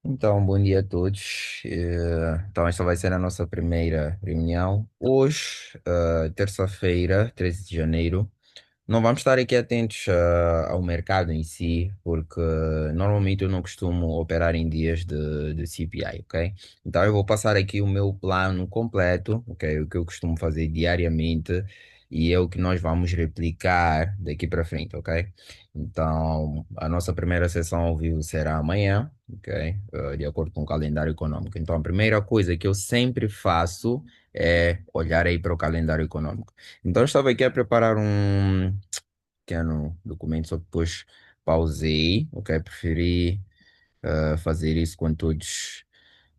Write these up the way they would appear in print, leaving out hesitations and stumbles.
Então, bom dia a todos. Então, esta vai ser a nossa primeira reunião. Hoje, terça-feira, 13 de janeiro, não vamos estar aqui atentos ao mercado em si, porque normalmente eu não costumo operar em dias de CPI, ok? Então eu vou passar aqui o meu plano completo, ok? O que eu costumo fazer diariamente e é o que nós vamos replicar daqui para frente, ok? Então a nossa primeira sessão ao vivo será amanhã, ok? De acordo com o calendário econômico. Então a primeira coisa que eu sempre faço é olhar aí para o calendário econômico. Então, eu estava aqui a preparar um pequeno documento, só que depois pausei, ok? Preferi fazer isso com todos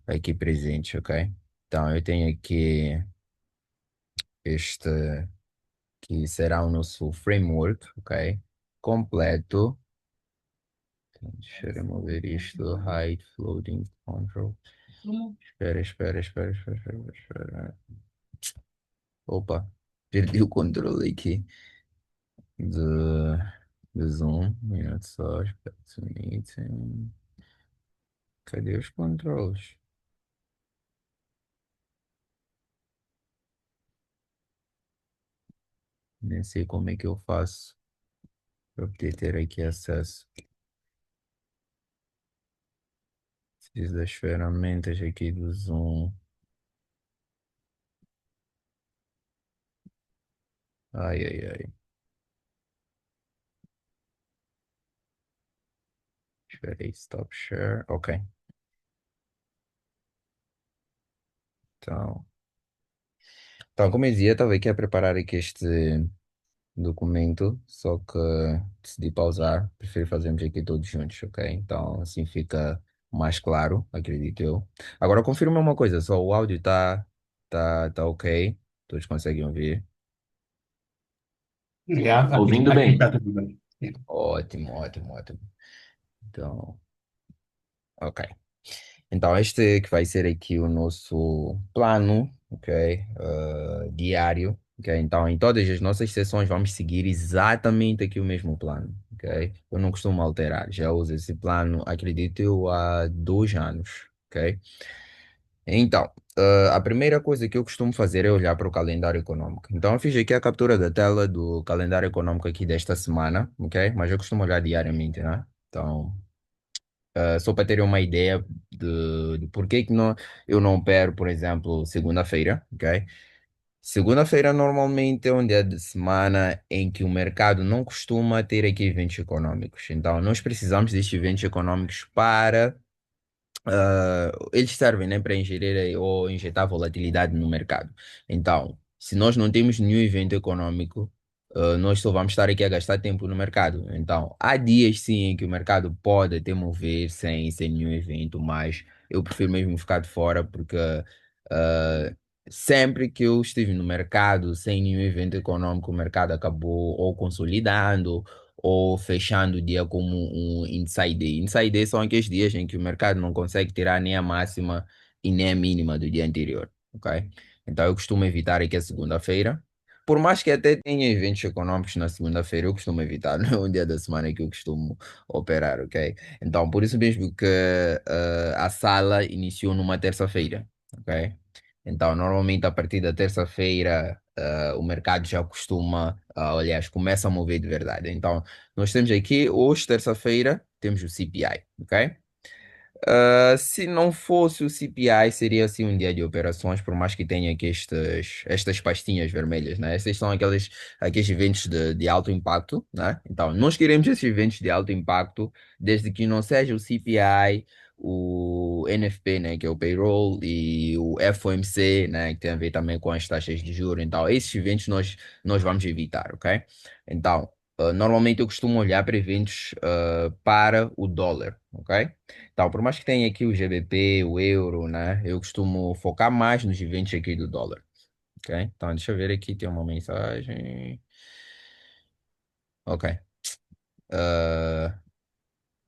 aqui presentes, ok? Então, eu tenho aqui este que será o nosso framework, ok? Completo. Deixa eu remover isto. Hide floating control. Espera. Opa, perdi o controle aqui. do, do Zoom. Minuto só, meeting. Cadê os controles? Nem sei como é que eu faço para poder ter aqui acesso. Preciso das ferramentas aqui do Zoom. Ai. Espera aí, stop share. Ok. Então, então, como eu dizia, estava aqui a preparar aqui este documento, só que decidi pausar. Prefiro fazermos aqui todos juntos, ok? Então, assim fica mais claro, acredito eu. Agora, confirma uma coisa, só o áudio tá ok? Todos conseguem ouvir? Já, Ouvindo aqui bem. está tudo bem. Ótimo. Então, ok. Então, este que vai ser aqui o nosso plano, ok? Diário, ok? Então, em todas as nossas sessões vamos seguir exatamente aqui o mesmo plano, ok? Eu não costumo alterar, já uso esse plano, acredito eu, há 2 anos, ok? Então, a primeira coisa que eu costumo fazer é olhar para o calendário econômico. Então, eu fiz aqui a captura da tela do calendário econômico aqui desta semana, ok? Mas eu costumo olhar diariamente, né? Então, só para ter uma ideia de por que eu não opero, por exemplo, segunda-feira, ok? Segunda-feira normalmente é um dia de semana em que o mercado não costuma ter aqui eventos econômicos. Então, nós precisamos destes eventos econômicos para eles servem, né, para ingerir ou injetar volatilidade no mercado. Então, se nós não temos nenhum evento econômico, nós só vamos estar aqui a gastar tempo no mercado. Então, há dias sim em que o mercado pode até mover sem nenhum evento, mas eu prefiro mesmo ficar de fora porque uh, sempre que eu estive no mercado sem nenhum evento econômico, o mercado acabou ou consolidando ou fechando o dia como um inside day. Inside day são aqueles dias em que o mercado não consegue tirar nem a máxima e nem a mínima do dia anterior, ok? Então eu costumo evitar aqui a segunda-feira. Por mais que até tenha eventos econômicos na segunda-feira, eu costumo evitar, não é um dia da semana que eu costumo operar, ok? Então, por isso mesmo que a sala iniciou numa terça-feira, ok? Então, normalmente a partir da terça-feira, o mercado já costuma, aliás, começa a mover de verdade. Então, nós temos aqui, hoje, terça-feira, temos o CPI, ok? Se não fosse o CPI, seria assim um dia de operações, por mais que tenha aqui estas pastinhas vermelhas, né? Esses são aqueles eventos de alto impacto, né? Então, nós queremos esses eventos de alto impacto, desde que não seja o CPI, o NFP, né? Que é o payroll, e o FOMC, né? Que tem a ver também com as taxas de juros. Então, esses eventos nós vamos evitar, ok? Então, normalmente eu costumo olhar para eventos para o dólar, ok? Então, por mais que tenha aqui o GBP, o euro, né? Eu costumo focar mais nos eventos aqui do dólar, ok? Então, deixa eu ver aqui, tem uma mensagem. Ok. Ah,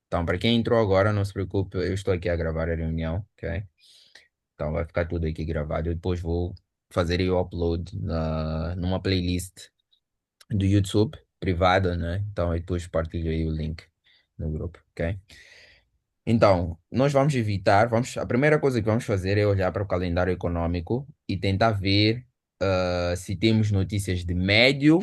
então, para quem entrou agora, não se preocupe, eu estou aqui a gravar a reunião, ok? Então, vai ficar tudo aqui gravado. Eu depois vou fazer aí o upload numa playlist do YouTube privada, né? Então, eu depois partilho aí o link no grupo, ok? Então, nós vamos evitar, a primeira coisa que vamos fazer é olhar para o calendário econômico e tentar ver se temos notícias de médio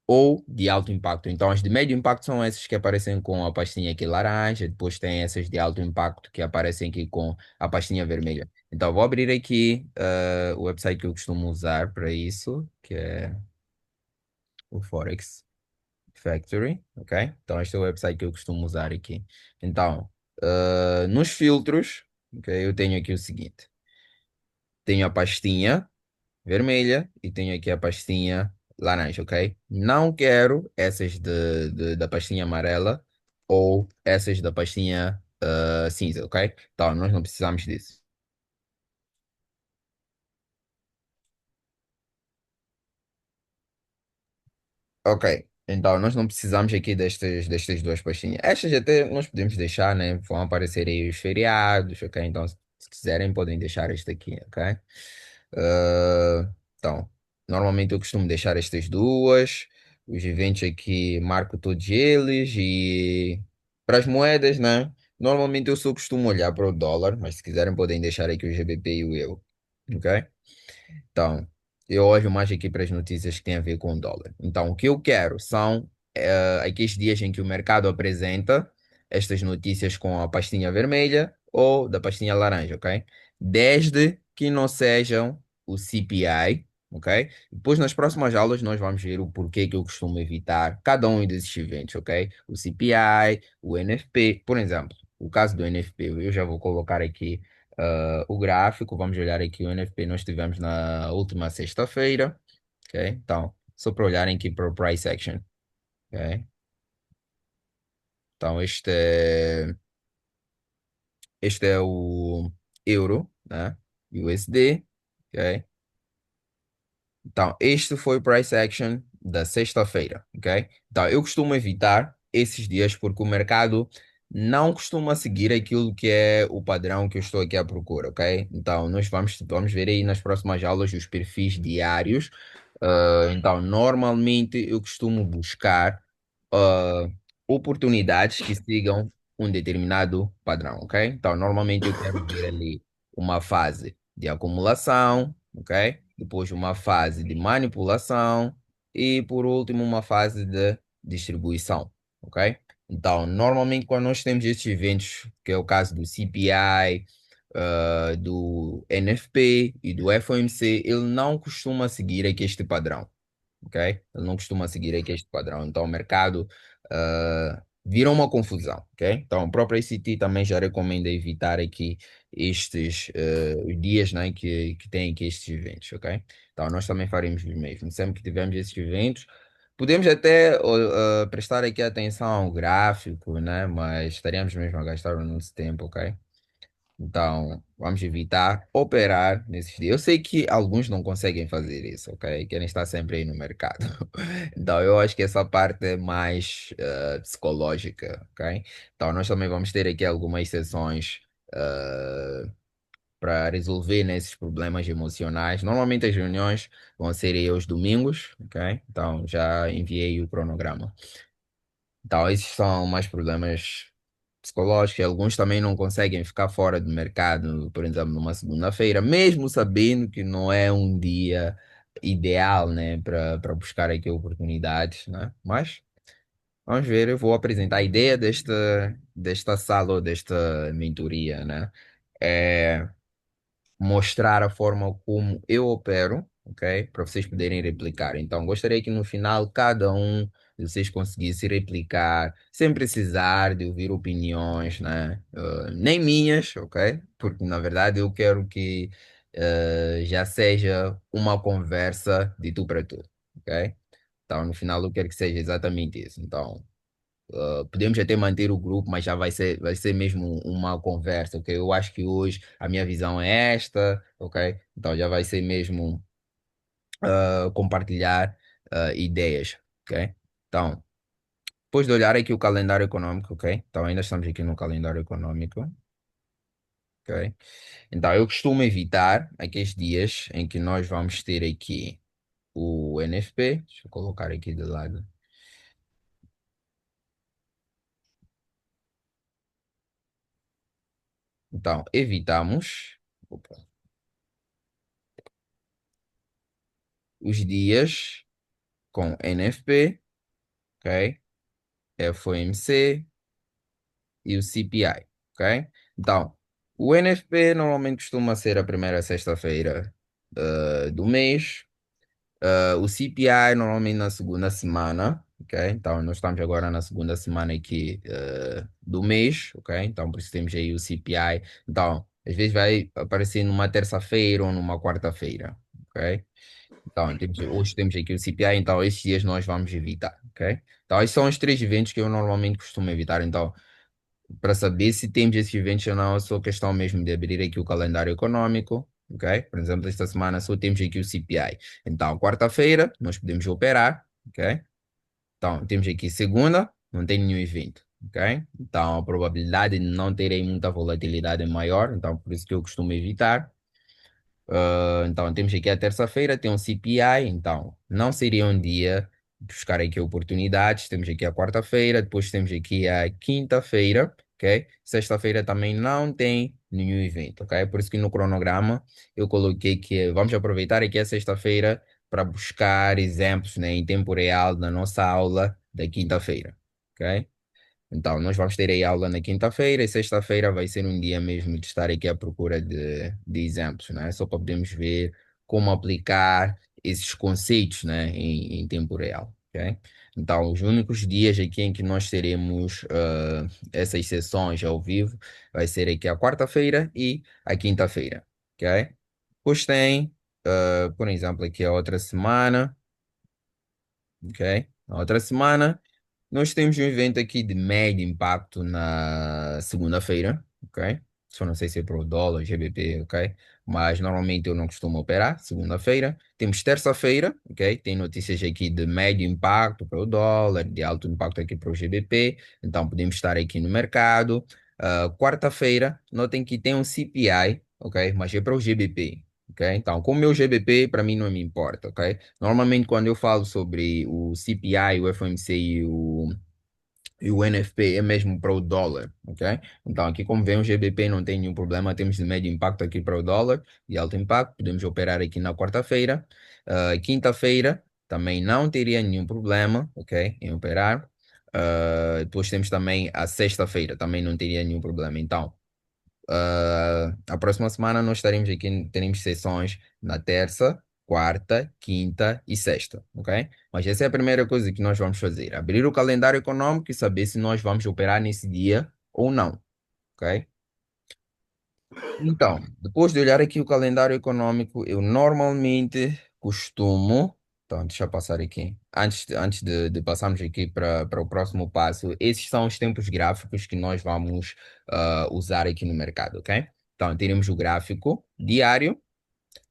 ou de alto impacto. Então, as de médio impacto são essas que aparecem com a pastinha aqui laranja, depois tem essas de alto impacto que aparecem aqui com a pastinha vermelha. Então, vou abrir aqui o website que eu costumo usar para isso, que é o Forex Factory, ok? Então, este é o website que eu costumo usar aqui. Então, nos filtros, ok, eu tenho aqui o seguinte: tenho a pastinha vermelha e tenho aqui a pastinha laranja, ok? Não quero essas da pastinha amarela ou essas da pastinha cinza, ok? Então, nós não precisamos disso. Ok, então nós não precisamos aqui destas duas pastinhas. Estas até nós podemos deixar, né? Vão aparecer aí os feriados, ok? Então, se quiserem, podem deixar este aqui, ok? Então, normalmente eu costumo deixar estas duas. Os eventos aqui, marco todos eles. E para as moedas, né? Normalmente eu só costumo olhar para o dólar, mas se quiserem, podem deixar aqui o GBP e o euro, ok? Então, eu olho mais aqui para as notícias que têm a ver com o dólar. Então, o que eu quero são aqueles dias em que o mercado apresenta estas notícias com a pastinha vermelha ou da pastinha laranja, ok? Desde que não sejam o CPI, ok? Depois, nas próximas aulas, nós vamos ver o porquê que eu costumo evitar cada um desses eventos, ok? O CPI, o NFP, por exemplo. O caso do NFP, eu já vou colocar aqui o gráfico. Vamos olhar aqui o NFP nós tivemos na última sexta-feira, ok? Então, só para olharem aqui para o price action, ok? Então, este é o euro, né? USD, ok? Então, este foi o price action da sexta-feira, ok? Então, eu costumo evitar esses dias porque o mercado não costuma seguir aquilo que é o padrão que eu estou aqui à procura, ok? Então, nós vamos ver aí nas próximas aulas os perfis diários. Então, normalmente eu costumo buscar ah, oportunidades que sigam um determinado padrão, ok? Então, normalmente eu quero ver ali uma fase de acumulação, ok? Depois uma fase de manipulação e por último uma fase de distribuição, ok? Então, normalmente quando nós temos estes eventos, que é o caso do CPI, do NFP e do FOMC, ele não costuma seguir aqui este padrão, ok? Ele não costuma seguir aqui este padrão. Então, o mercado vira uma confusão, ok? Então, o próprio ICT também já recomenda evitar aqui estes os dias, né, que tem aqui estes eventos, ok? Então, nós também faremos o mesmo. Sempre que tivermos esses eventos, podemos até prestar aqui atenção ao gráfico, né? Mas estaríamos mesmo a gastar o nosso tempo, ok? Então, vamos evitar operar nesses dias. Eu sei que alguns não conseguem fazer isso, ok? Querem estar sempre aí no mercado. Então, eu acho que essa parte é mais psicológica, ok? Então, nós também vamos ter aqui algumas sessões para resolver nesses problemas emocionais. Normalmente as reuniões vão ser aí aos domingos, ok? Então, já enviei o cronograma. Então, esses são mais problemas psicológicos. Alguns também não conseguem ficar fora do mercado, por exemplo, numa segunda-feira, mesmo sabendo que não é um dia ideal, né, para buscar aqui oportunidades, né? Mas vamos ver, eu vou apresentar a ideia desta sala ou desta mentoria, né? É, mostrar a forma como eu opero, ok? Para vocês poderem replicar. Então, gostaria que no final cada um de vocês conseguisse replicar, sem precisar de ouvir opiniões, né? Nem minhas, ok? Porque na verdade eu quero que já seja uma conversa de tu para tu, ok? Então, no final eu quero que seja exatamente isso. Então, podemos até manter o grupo, mas já vai ser mesmo uma conversa, ok? Eu acho que hoje a minha visão é esta, ok? Então já vai ser mesmo compartilhar ideias, ok? Então, depois de olhar aqui o calendário econômico, ok? Então ainda estamos aqui no calendário econômico, ok? Então eu costumo evitar aqueles dias em que nós vamos ter aqui o NFP, deixa eu colocar aqui de lado. Então, evitamos opa, os dias com NFP, ok? FOMC e o CPI, ok? Então, o NFP normalmente costuma ser a primeira sexta-feira do mês. O CPI normalmente na segunda semana, ok? Então, nós estamos agora na segunda semana aqui do mês, ok? Então, por isso temos aí o CPI. Então, às vezes vai aparecer numa terça-feira ou numa quarta-feira, ok? Então, hoje temos aqui o CPI, então estes dias nós vamos evitar, ok? Então, esses são os três eventos que eu normalmente costumo evitar. Então, para saber se temos esses eventos ou não, é só questão mesmo de abrir aqui o calendário econômico, ok? Por exemplo, esta semana só temos aqui o CPI. Então, quarta-feira, nós podemos operar, ok? Então, temos aqui segunda, não tem nenhum evento, ok? Então, a probabilidade de não terem muita volatilidade é maior, então por isso que eu costumo evitar. Então, temos aqui a terça-feira, tem um CPI, então não seria um dia de buscar aqui oportunidades. Temos aqui a quarta-feira, depois temos aqui a quinta-feira, ok? Sexta-feira também não tem nenhum evento, ok? Por isso que no cronograma eu coloquei que vamos aproveitar aqui a sexta-feira para buscar exemplos, né, em tempo real na nossa aula da quinta-feira, ok? Então, nós vamos ter aí aula na quinta-feira e sexta-feira vai ser um dia mesmo de estar aqui à procura de exemplos, né? Só para podermos ver como aplicar esses conceitos, né, em tempo real, ok? Então, os únicos dias aqui em que nós teremos essas sessões ao vivo vai ser aqui a quarta-feira e a quinta-feira, ok? Depois tem, por exemplo, aqui a outra semana, ok? Na outra semana. Nós temos um evento aqui de médio impacto na segunda-feira, ok? Só não sei se é para o dólar, GBP, ok? Mas normalmente eu não costumo operar segunda-feira. Temos terça-feira, ok? Tem notícias aqui de médio impacto para o dólar, de alto impacto aqui para o GBP. Então podemos estar aqui no mercado. Quarta-feira, notem que tem um CPI, ok? Mas é para o GBP. Ok? Então, como é o GBP, para mim não me importa, ok? Normalmente, quando eu falo sobre o CPI, o FOMC e o NFP, é mesmo para o dólar, ok? Então, aqui, como vem o GBP, não tem nenhum problema. Temos de médio impacto aqui para o dólar e alto impacto. Podemos operar aqui na quarta-feira. Quinta-feira, também não teria nenhum problema, ok? Em operar. Depois temos também a sexta-feira, também não teria nenhum problema. Então, a próxima semana nós estaremos aqui, teremos sessões na terça, quarta, quinta e sexta, ok? Mas essa é a primeira coisa que nós vamos fazer, abrir o calendário econômico e saber se nós vamos operar nesse dia ou não, ok? Então, depois de olhar aqui o calendário econômico, eu normalmente costumo. Então, deixa eu passar aqui. Antes de passarmos aqui para o próximo passo, esses são os tempos gráficos que nós vamos usar aqui no mercado, ok? Então, teremos o gráfico diário,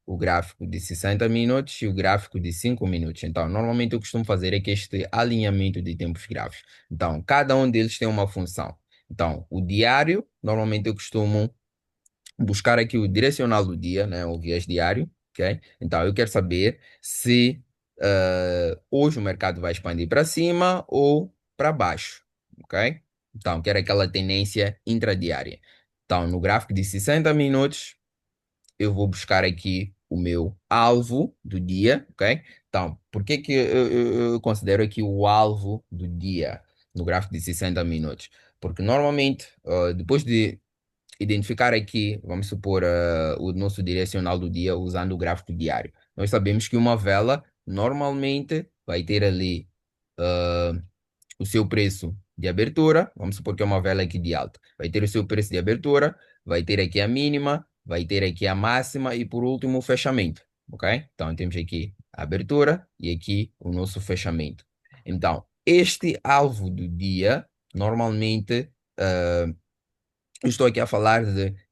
o gráfico de 60 minutos e o gráfico de 5 minutos. Então, normalmente eu costumo fazer aqui este alinhamento de tempos gráficos. Então, cada um deles tem uma função. Então, o diário, normalmente eu costumo buscar aqui o direcional do dia, né, o viés diário, ok? Então, eu quero saber se hoje o mercado vai expandir para cima ou para baixo, ok? Então, quero aquela tendência intradiária. Então, no gráfico de 60 minutos, eu vou buscar aqui o meu alvo do dia, ok? Então, por que que eu considero aqui o alvo do dia no gráfico de 60 minutos? Porque normalmente, depois de identificar aqui, vamos supor, o nosso direcional do dia usando o gráfico diário. Nós sabemos que uma vela normalmente vai ter ali o seu preço de abertura, vamos supor que é uma vela aqui de alta, vai ter o seu preço de abertura, vai ter aqui a mínima, vai ter aqui a máxima e por último o fechamento, ok? Então temos aqui a abertura e aqui o nosso fechamento. Então, este alvo do dia, normalmente eu estou aqui a falar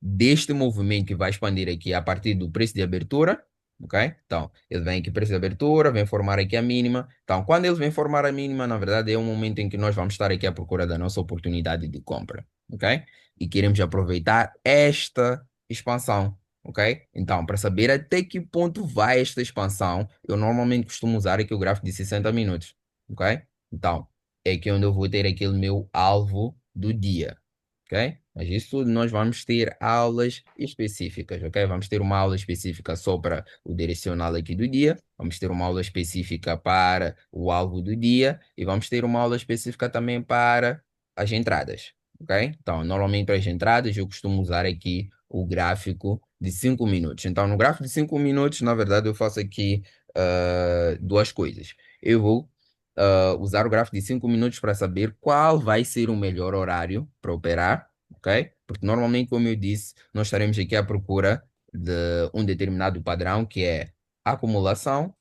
deste movimento que vai expandir aqui a partir do preço de abertura, ok? Então, ele vem aqui preço de abertura, vem formar aqui a mínima. Então, quando ele vem formar a mínima, na verdade é o momento em que nós vamos estar aqui à procura da nossa oportunidade de compra, ok? E queremos aproveitar esta expansão, ok? Então, para saber até que ponto vai esta expansão, eu normalmente costumo usar aqui o gráfico de 60 minutos, ok? Então, é aqui onde eu vou ter aquele meu alvo do dia. ok? Mas isso tudo nós vamos ter aulas específicas, ok? Vamos ter uma aula específica só para o direcional aqui do dia, vamos ter uma aula específica para o alvo do dia e vamos ter uma aula específica também para as entradas, ok? Então, normalmente para as entradas eu costumo usar aqui o gráfico de 5 minutos. Então, no gráfico de 5 minutos, na verdade, eu faço aqui duas coisas. Eu vou usar o gráfico de 5 minutos para saber qual vai ser o melhor horário para operar, ok? Porque normalmente, como eu disse, nós estaremos aqui à procura de um determinado padrão que é acumulação,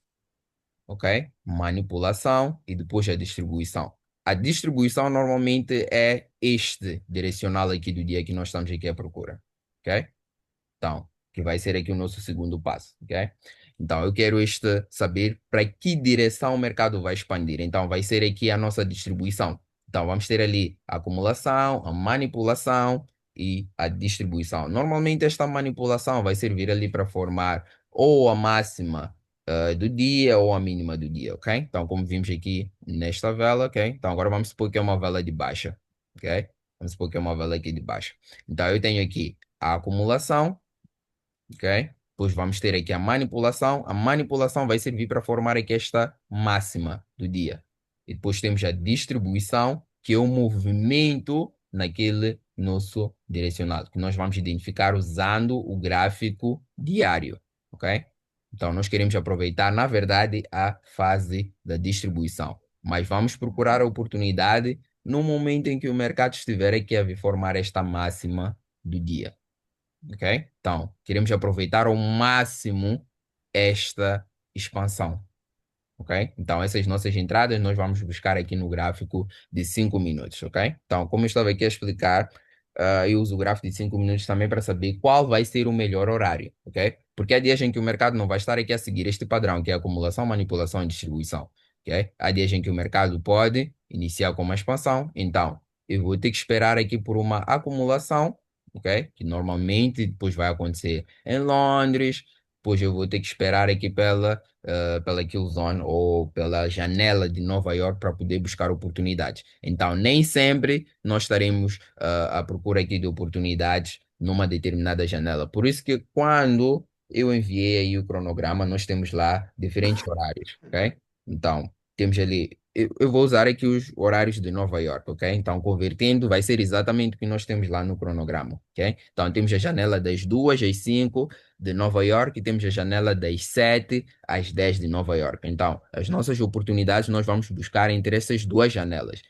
ok? Manipulação e depois a distribuição. A distribuição normalmente é este direcional aqui do dia que nós estamos aqui à procura, ok? Então, que vai ser aqui o nosso segundo passo, ok? Então, eu quero saber para que direção o mercado vai expandir. Então, vai ser aqui a nossa distribuição. Então, vamos ter ali a acumulação, a manipulação e a distribuição. Normalmente, esta manipulação vai servir ali para formar ou a máxima do dia ou a mínima do dia, ok? Então, como vimos aqui nesta vela, ok? Então, agora vamos supor que é uma vela de baixa, ok? Vamos supor que é uma vela aqui de baixa. Então, eu tenho aqui a acumulação, ok? Pois vamos ter aqui a manipulação. A manipulação vai servir para formar aqui esta máxima do dia. E depois temos a distribuição, que é o movimento naquele nosso direcionado, que nós vamos identificar usando o gráfico diário, ok? Então, nós queremos aproveitar, na verdade, a fase da distribuição. Mas vamos procurar a oportunidade no momento em que o mercado estiver aqui a formar esta máxima do dia. Ok? Então, queremos aproveitar ao máximo esta expansão. Ok? Então, essas nossas entradas nós vamos buscar aqui no gráfico de 5 minutos. Ok? Então, como eu estava aqui a explicar, eu uso o gráfico de 5 minutos também para saber qual vai ser o melhor horário. Ok? Porque há dias em que o mercado não vai estar aqui a seguir este padrão, que é acumulação, manipulação e distribuição. Ok? Há dias em que o mercado pode iniciar com uma expansão. Então, eu vou ter que esperar aqui por uma acumulação, ok? Que normalmente depois vai acontecer em Londres. Depois eu vou ter que esperar aqui pela kill zone ou pela janela de Nova York para poder buscar oportunidades. Então, nem sempre nós estaremos à procura aqui de oportunidades numa determinada janela. Por isso que quando eu enviei aí o cronograma, nós temos lá diferentes horários, ok? Então, temos ali. Eu vou usar aqui os horários de Nova York, ok? Então, convertendo, vai ser exatamente o que nós temos lá no cronograma, ok? Então, temos a janela das 2 às 5 de Nova York e temos a janela das 7 às 10 de Nova York. Então, as nossas oportunidades nós vamos buscar entre essas duas janelas,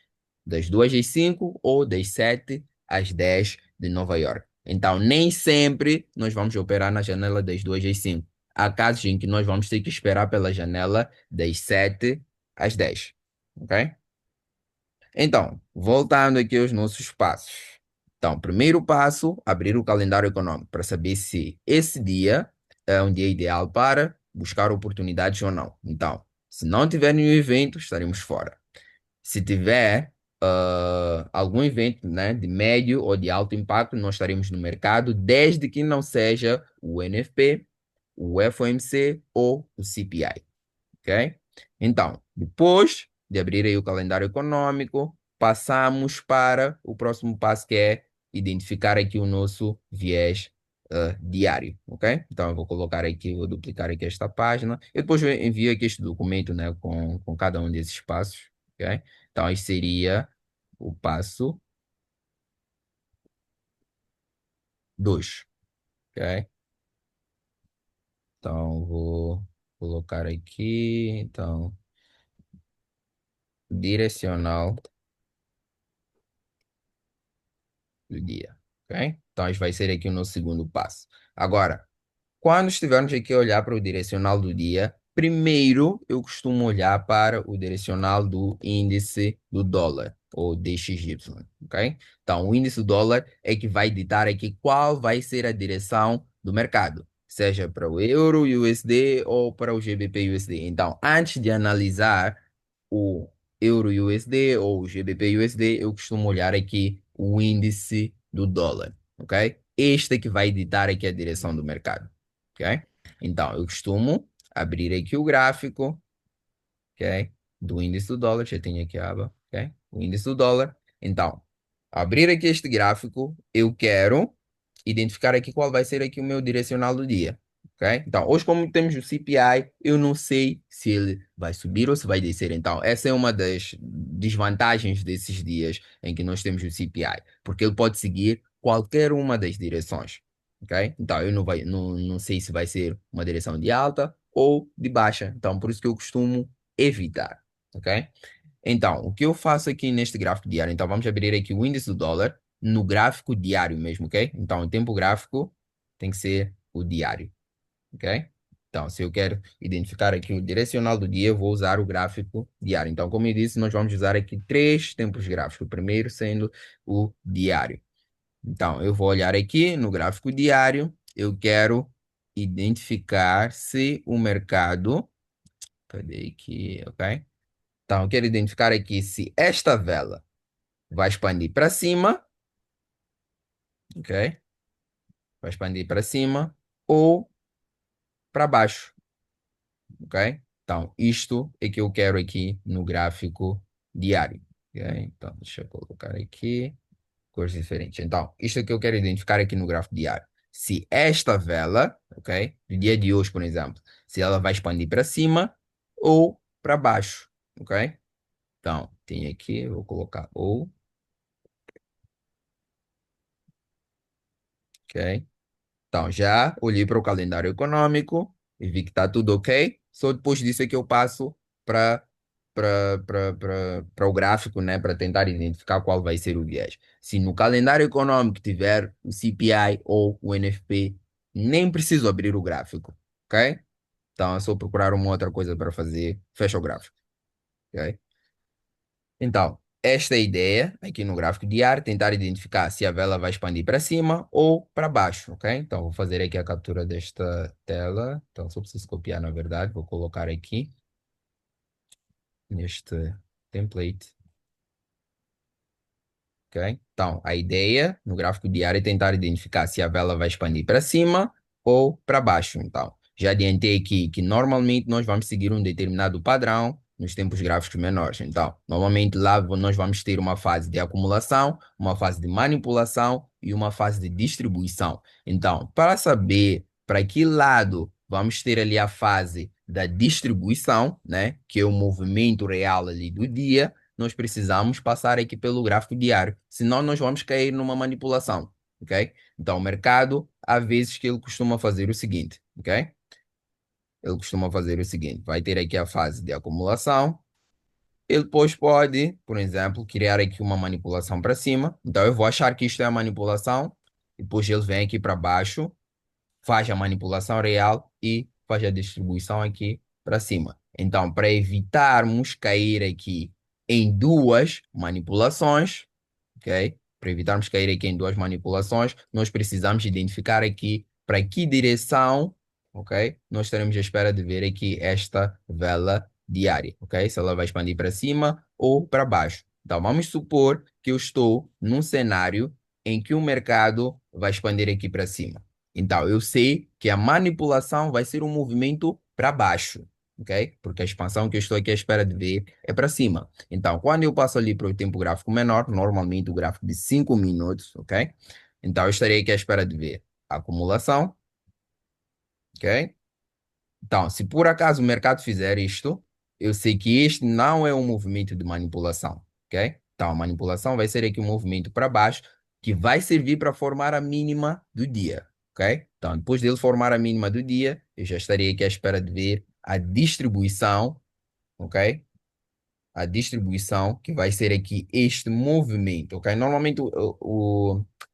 das 2 às 5 ou das 7 às 10 de Nova York. Então, nem sempre nós vamos operar na janela das 2 às 5. Há casos em que nós vamos ter que esperar pela janela das 7 às 10. Ok? Então, voltando aqui aos nossos passos. Então, primeiro passo, abrir o calendário econômico para saber se esse dia é um dia ideal para buscar oportunidades ou não. Então, se não tiver nenhum evento, estaremos fora. Se tiver algum evento, né, de médio ou de alto impacto, nós estaremos no mercado, desde que não seja o NFP, o FOMC ou o CPI. Ok? Então, depois de abrir aí o calendário econômico, passamos para o próximo passo, que é identificar aqui o nosso viés diário, ok? Então, eu vou colocar aqui, vou duplicar aqui esta página. Eu depois eu envio aqui este documento, né, com cada um desses passos, ok? Então, esse seria o passo 2, ok? Então, vou colocar aqui, então, direcional do dia, ok? Então, esse vai ser aqui o nosso segundo passo. Agora, quando estivermos aqui a olhar para o direcional do dia, primeiro eu costumo olhar para o direcional do índice do dólar, ou DXY, ok? Então, o índice do dólar é que vai ditar aqui qual vai ser a direção do mercado, seja para o euro USD ou para o GBP USD. Então, antes de analisar o euro USD ou o GBP USD, eu costumo olhar aqui o índice do dólar, ok? Este é que vai ditar aqui a direção do mercado, ok? Então, eu costumo abrir aqui o gráfico, ok? Do índice do dólar, já tenho aqui a aba, ok? O índice do dólar. Então, Abrir aqui este gráfico, eu quero identificar aqui qual vai ser aqui o meu direcional do dia. Ok? Então, hoje, como temos o CPI, eu não sei se ele vai subir ou se vai descer. Então, essa é uma das desvantagens desses dias em que nós temos o CPI, porque ele pode seguir qualquer uma das direções. Ok? Então, eu não sei se vai ser uma direção de alta ou de baixa. Então, por isso que eu costumo evitar. Ok? Então, o que eu faço aqui neste gráfico diário? Então, vamos abrir aqui o índice do dólar no gráfico diário mesmo, ok? Então, o tempo gráfico tem que ser o diário, ok? Então, se eu quero identificar aqui o direcional do dia, eu vou usar o gráfico diário. Então, como eu disse, nós vamos usar aqui três tempos gráficos. O primeiro sendo o diário. Então, eu vou olhar aqui no gráfico diário, eu quero identificar se o mercado. Cadê aqui? Ok? Então, eu quero identificar aqui se esta vela vai expandir para cima, ok? Vai expandir para cima ou para baixo, ok? Então, isto é que eu quero aqui no gráfico diário, ok? Então, deixa eu colocar aqui cores diferentes. Então, isto é que eu quero identificar aqui no gráfico diário. Se esta vela, ok? Do dia de hoje, por exemplo, se ela vai expandir para cima ou para baixo, ok? Então, tem aqui, eu vou colocar ou, ok? Então, já olhei para o calendário econômico e vi que está tudo ok. Só depois disso é que eu passo para para o gráfico, né, para tentar identificar qual vai ser o viés. Se no calendário econômico tiver o CPI ou o NFP, nem preciso abrir o gráfico, ok? Então, é só procurar uma outra coisa para fazer, fecha o gráfico, ok? Então, esta é a ideia aqui no gráfico diário, tentar identificar se a vela vai expandir para cima ou para baixo, ok? Então, vou fazer aqui a captura desta tela. Então, só preciso copiar, na verdade, vou colocar aqui neste template. Ok? Então, a ideia no gráfico diário é tentar identificar se a vela vai expandir para cima ou para baixo. Então, já adiantei aqui que normalmente nós vamos seguir um determinado padrão nos tempos gráficos menores. Então, normalmente lá nós vamos ter uma fase de acumulação, uma fase de manipulação e uma fase de distribuição. Então, para saber para que lado vamos ter ali a fase da distribuição, né, que é o movimento real ali do dia, nós precisamos passar aqui pelo gráfico diário, senão nós vamos cair numa manipulação, ok? Então, o mercado, há vezes que ele costuma fazer o seguinte, ok? Ele costuma fazer o seguinte, vai ter aqui a fase de acumulação, ele depois pode, por exemplo, criar aqui uma manipulação para cima, então eu vou achar que isto é a manipulação, depois ele vem aqui para baixo, faz a manipulação real e faz a distribuição aqui para cima. Então, para evitarmos cair aqui em duas manipulações, ok? Para evitarmos cair aqui em duas manipulações, nós precisamos identificar aqui para que direção, ok? Nós estaremos à espera de ver aqui esta vela diária, ok? Se ela vai expandir para cima ou para baixo. Então, vamos supor que eu estou num cenário em que o mercado vai expandir aqui para cima. Então, eu sei que a manipulação vai ser um movimento para baixo, ok? Porque a expansão que eu estou aqui à espera de ver é para cima. Então, quando eu passo ali para o tempo gráfico menor, normalmente o gráfico de 5 minutos, ok? Então, eu estarei aqui à espera de ver a acumulação, ok? Então, se por acaso o mercado fizer isto, eu sei que este não é um movimento de manipulação, ok? Então, a manipulação vai ser aqui um movimento para baixo, que vai servir para formar a mínima do dia, ok? Então, depois dele formar a mínima do dia, eu já estaria aqui à espera de ver a distribuição, ok? A distribuição, que vai ser aqui este movimento, ok? Normalmente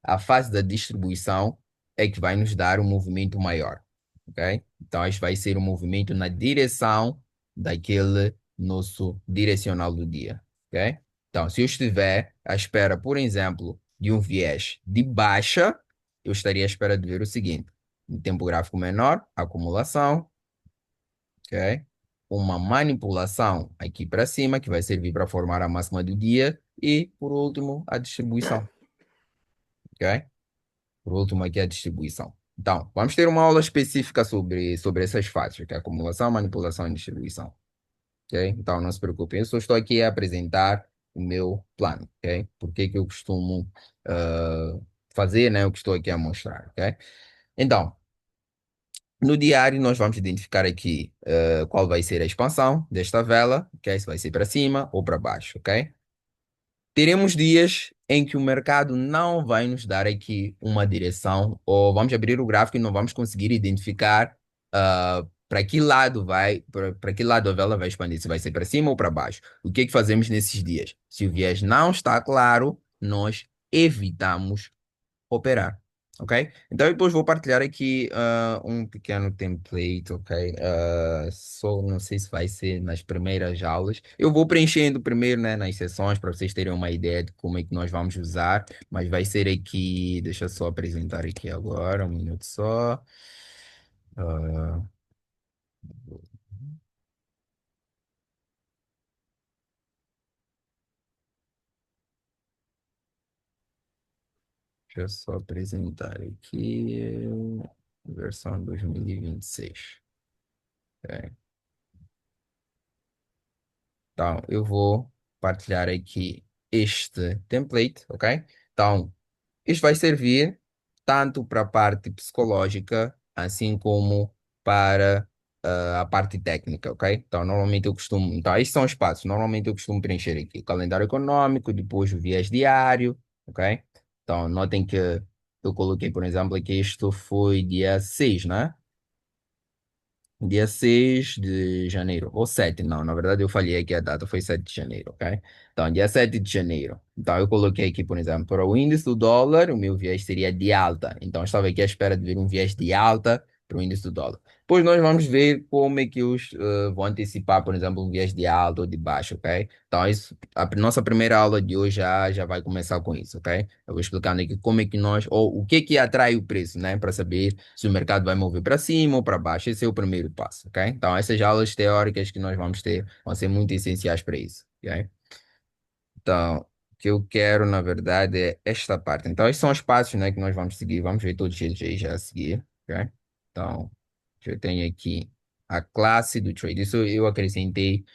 a fase da distribuição é que vai nos dar um movimento maior, ok? Então, este vai ser um movimento na direção daquele nosso direcional do dia, ok? Então, se eu estiver à espera, por exemplo, de um viés de baixa, eu estaria à espera de ver o seguinte, em tempo gráfico menor, acumulação, ok? Uma manipulação aqui para cima, que vai servir para formar a máxima do dia. E, por último, a distribuição, ok? Por último, aqui a distribuição. Então, vamos ter uma aula específica sobre essas fases, que é acumulação, manipulação e distribuição, ok? Então, não se preocupem, eu só estou aqui a apresentar o meu plano, ok? Porque que eu costumo fazer, né? O que estou aqui a mostrar, ok? Então, no diário, nós vamos identificar aqui qual vai ser a expansão desta vela, ok? Se vai ser para cima ou para baixo, ok? Teremos dias em que o mercado não vai nos dar aqui uma direção, ou vamos abrir o gráfico e não vamos conseguir identificar para que lado para que lado a vela vai expandir, se vai ser para cima ou para baixo. O que é que fazemos nesses dias? Se o viés não está claro, nós evitamos operar, ok? Então, eu depois vou partilhar aqui um pequeno template, ok? Só não sei se vai ser nas primeiras aulas. Eu vou preenchendo primeiro, né, nas sessões para vocês terem uma ideia de como é que nós vamos usar, mas vai ser aqui, deixa eu só apresentar aqui agora, um minuto só. Ah, deixa eu só apresentar aqui, versão 2026. Ok? Então, eu vou partilhar aqui este template, ok? Então, isto vai servir tanto para a parte psicológica, assim como para a parte técnica, ok? Então, normalmente eu costumo. Então, estes são os passos. Normalmente eu costumo preencher aqui o calendário econômico, depois o viés diário, ok? Então, notem que eu coloquei, por exemplo, aqui isto foi dia 6, né? Dia 6 de janeiro, ou 7 não, na verdade eu falhei aqui a data, foi 7 de janeiro, ok? Então, dia 7 de janeiro. Então, eu coloquei aqui, por exemplo, para o índice do dólar, o meu viés seria de alta. Então, eu estava aqui à espera de ver um viés de alta para o índice do dólar. Depois nós vamos ver como é que os vão antecipar, por exemplo, um viés de alta ou de baixo, ok? Então, isso, a nossa primeira aula de hoje já vai começar com isso, ok? Eu vou explicando aqui como é que nós, ou o que que atrai o preço, né? Para saber se o mercado vai mover para cima ou para baixo. Esse é o primeiro passo, ok? Então, essas aulas teóricas que nós vamos ter vão ser muito essenciais para isso, ok? Então, o que eu quero, na verdade, é esta parte. Então, esses são os passos, né, que nós vamos seguir. Vamos ver todos eles aí já a seguir, ok? Então, eu tenho aqui a classe do trade. Isso eu acrescentei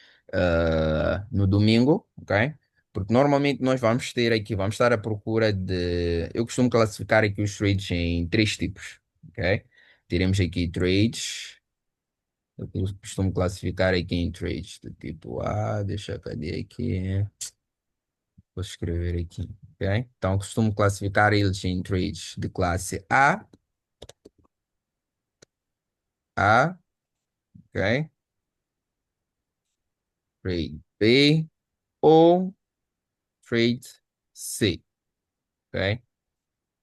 no domingo, ok? Porque normalmente nós vamos ter aqui, vamos estar à procura de. Eu costumo classificar aqui os trades em três tipos, ok? Teremos aqui trades. Eu costumo classificar aqui em trades do tipo A, deixa, cadê aqui? Vou escrever aqui, ok? Então, costumo classificar eles em trades de classe A, ok? Trade B ou trade C, ok?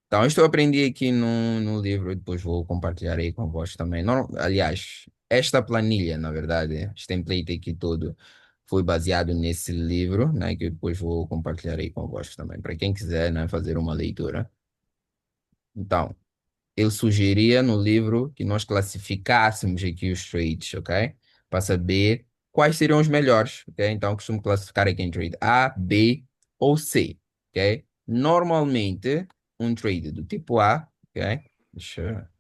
Então, isto eu aprendi aqui no livro, depois vou compartilhar aí convosco também. Não, aliás, esta planilha, na verdade, este template aqui todo foi baseado nesse livro, né? Que eu depois vou compartilhar aí convosco também, para quem quiser, né, fazer uma leitura. Então, eu sugeria no livro que nós classificássemos aqui os trades, ok? Para saber quais seriam os melhores, ok? Então, eu costumo classificar aqui em trade A, B ou C, ok? Normalmente, um trade do tipo A, ok? Deixa eu...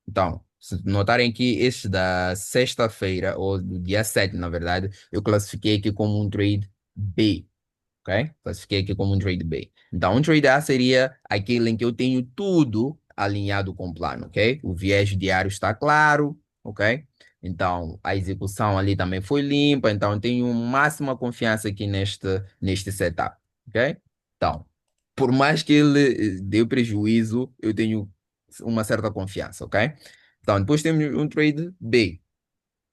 Então, se notarem aqui, este da sexta-feira, ou do dia 7, na verdade, eu classifiquei aqui como um trade B, ok? Classifiquei aqui como um trade B. Então, um trade A seria aquele em que eu tenho tudo alinhado com o plano, ok? O viés diário está claro, ok? Então, a execução ali também foi limpa, então eu tenho máxima confiança aqui neste setup, ok? Então, por mais que ele dê prejuízo, eu tenho uma certa confiança, ok? Então, depois temos um trade B,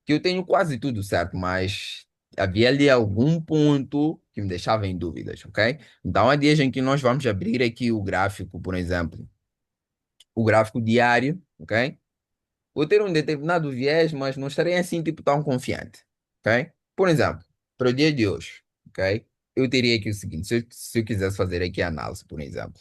que eu tenho quase tudo certo, mas havia ali algum ponto que me deixava em dúvidas, ok? Então, há dias em que nós vamos abrir aqui o gráfico, por exemplo, o gráfico diário, ok? Vou ter um determinado viés, mas não estarei assim, tipo, tão confiante, ok? Por exemplo, para o dia de hoje, ok? Eu teria aqui o seguinte, se eu quisesse fazer aqui a análise, por exemplo.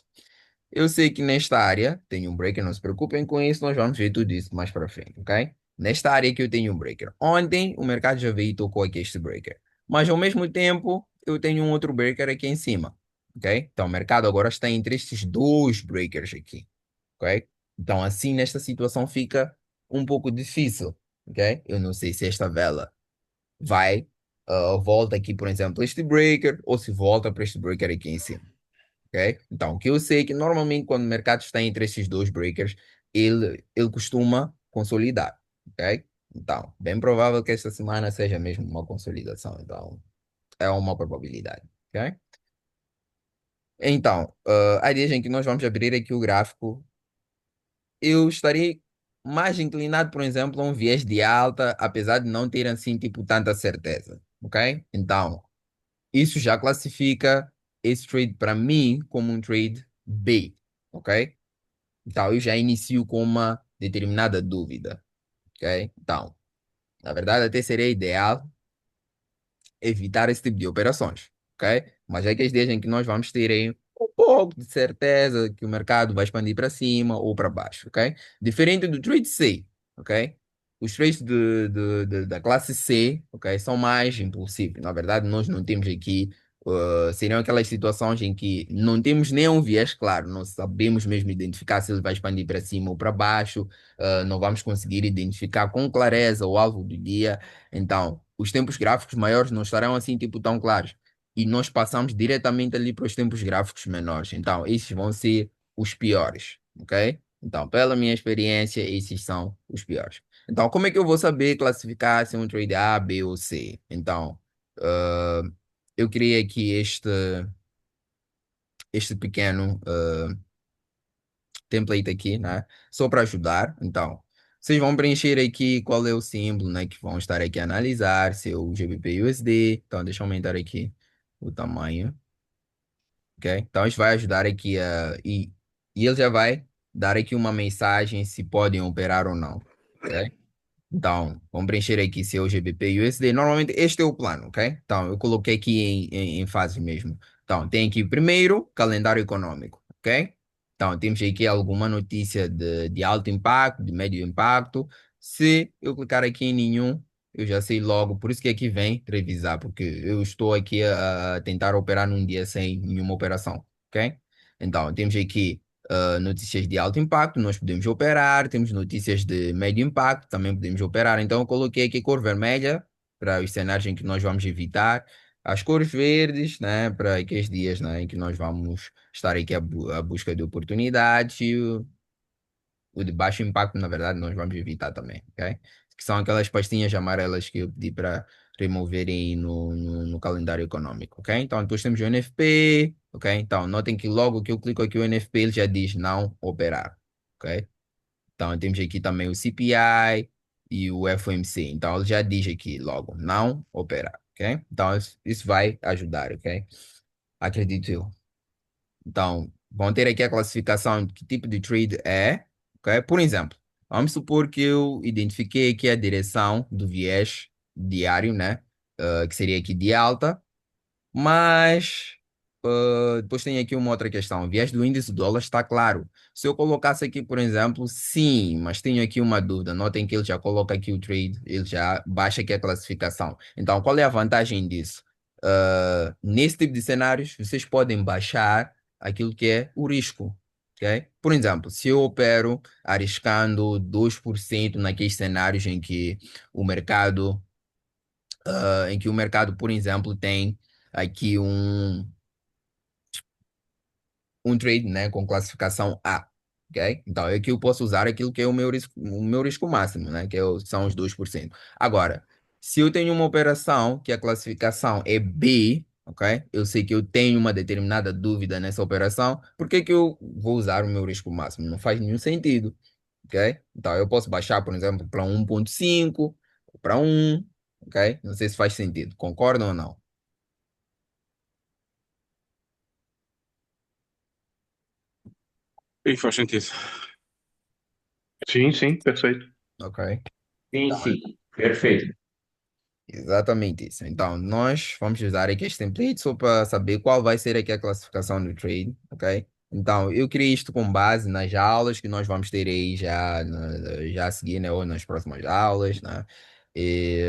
Eu sei que nesta área tem um breaker, não se preocupem com isso, nós vamos ver tudo isso mais para frente, ok? Nesta área que eu tenho um breaker. Ontem o mercado já veio e tocou aqui este breaker. Mas ao mesmo tempo eu tenho um outro breaker aqui em cima, ok? Então o mercado agora está entre estes dois breakers aqui, ok? Então assim nesta situação fica um pouco difícil, ok? Eu não sei se esta vela vai volta aqui, por exemplo, este breaker, ou se volta para este breaker aqui em cima, ok? Então, o que eu sei é que normalmente quando o mercado está entre esses dois breakers, ele costuma consolidar, ok? Então, bem provável que esta semana seja mesmo uma consolidação, então é uma probabilidade, ok? Então, a dias em que nós vamos abrir aqui o gráfico, eu estarei mais inclinado, por exemplo, a um viés de alta, apesar de não ter assim, tipo, tanta certeza, ok? Então, isso já classifica esse trade para mim como um trade B, ok? Então, eu já inicio com uma determinada dúvida, ok? Então, na verdade, até seria ideal evitar esse tipo de operações, ok? Mas é que as dias em que nós vamos ter aí um pouco de certeza que o mercado vai expandir para cima ou para baixo, ok? Diferente do trade C, ok? Os trades da classe C, ok, são mais impulsivos. Na verdade, nós não temos aqui, seriam aquelas situações em que não temos nenhum viés claro, não sabemos mesmo identificar se ele vai expandir para cima ou para baixo, não vamos conseguir identificar com clareza o alvo do dia. Então, os tempos gráficos maiores não estarão assim, tipo, tão claros. E nós passamos diretamente ali para os tempos gráficos menores. Então, esses vão ser os piores, ok? Então, pela minha experiência, esses são os piores. Então, como é que eu vou saber classificar se é um trade A, B ou C? Então, ah, eu criei aqui este pequeno template aqui, né? Só para ajudar. Então, vocês vão preencher aqui qual é o símbolo, né? Que vão estar aqui a analisar, se é o GBP USD. Então, deixa eu aumentar aqui o tamanho, ok? Então, isso vai ajudar aqui e ele já vai dar aqui uma mensagem se podem operar ou não, ok? Então, vamos preencher aqui se é o GBP e USD. Normalmente este é o plano, ok? Então, eu coloquei aqui em fases mesmo. Então, tem aqui primeiro, calendário econômico, ok? Então, temos aqui alguma notícia de alto impacto, de médio impacto. Se eu clicar aqui em nenhum, eu já sei logo. Por isso que aqui vem revisar, porque eu estou aqui a tentar operar num dia sem nenhuma operação, ok? Então, temos aqui notícias de alto impacto, nós podemos operar, temos notícias de médio impacto, também podemos operar. Então, eu coloquei aqui cor vermelha para os cenários em que nós vamos evitar, as cores verdes, né, para aqueles dias, né, em que nós vamos estar aqui à busca de oportunidades, e o de baixo impacto, na verdade, nós vamos evitar também, ok? Que são aquelas pastinhas amarelas que eu pedi para removerem no calendário econômico, ok? Então, depois temos o NFP, ok? Então, notem que logo que eu clico aqui o NFP, ele já diz não operar, ok? Então, temos aqui também o CPI e o FOMC. Então, ele já diz aqui logo não operar, ok? Então, isso vai ajudar, ok? Acredito eu. Então, vão ter aqui a classificação de que tipo de trade é, ok? Por exemplo, vamos supor que eu identifiquei aqui a direção do viés diário, né? Que seria aqui de alta, mas depois tem aqui uma outra questão. O viés do índice do dólar está claro. Se eu colocasse aqui, por exemplo, sim, mas tenho aqui uma dúvida. Notem que ele já coloca aqui o trade, ele já baixa aqui a classificação. Então, qual é a vantagem disso? Nesse tipo de cenários, vocês podem baixar aquilo que é o risco. Ok? Por exemplo, se eu opero arriscando 2% naqueles cenários em que o mercado, por exemplo, tem aqui um trade, né, com classificação A, ok? Então, aqui eu posso usar aquilo que é o meu risco máximo, né, são os 2%. Agora, se eu tenho uma operação que a classificação é B, ok? Eu sei que eu tenho uma determinada dúvida nessa operação, por que que eu vou usar o meu risco máximo? Não faz nenhum sentido, ok? Então, eu posso baixar, por exemplo, para 1,5, para 1, ok? Não sei se faz sentido, concordam ou não? E faz sentido. Sim, sim, perfeito. Ok? Sim, sim, perfeito. Exatamente isso. Então, nós vamos usar aqui este template só para saber qual vai ser aqui a classificação do trade, ok? Então, eu criei isto com base nas aulas que nós vamos ter aí já a seguir, né? Ou nas próximas aulas, né? E,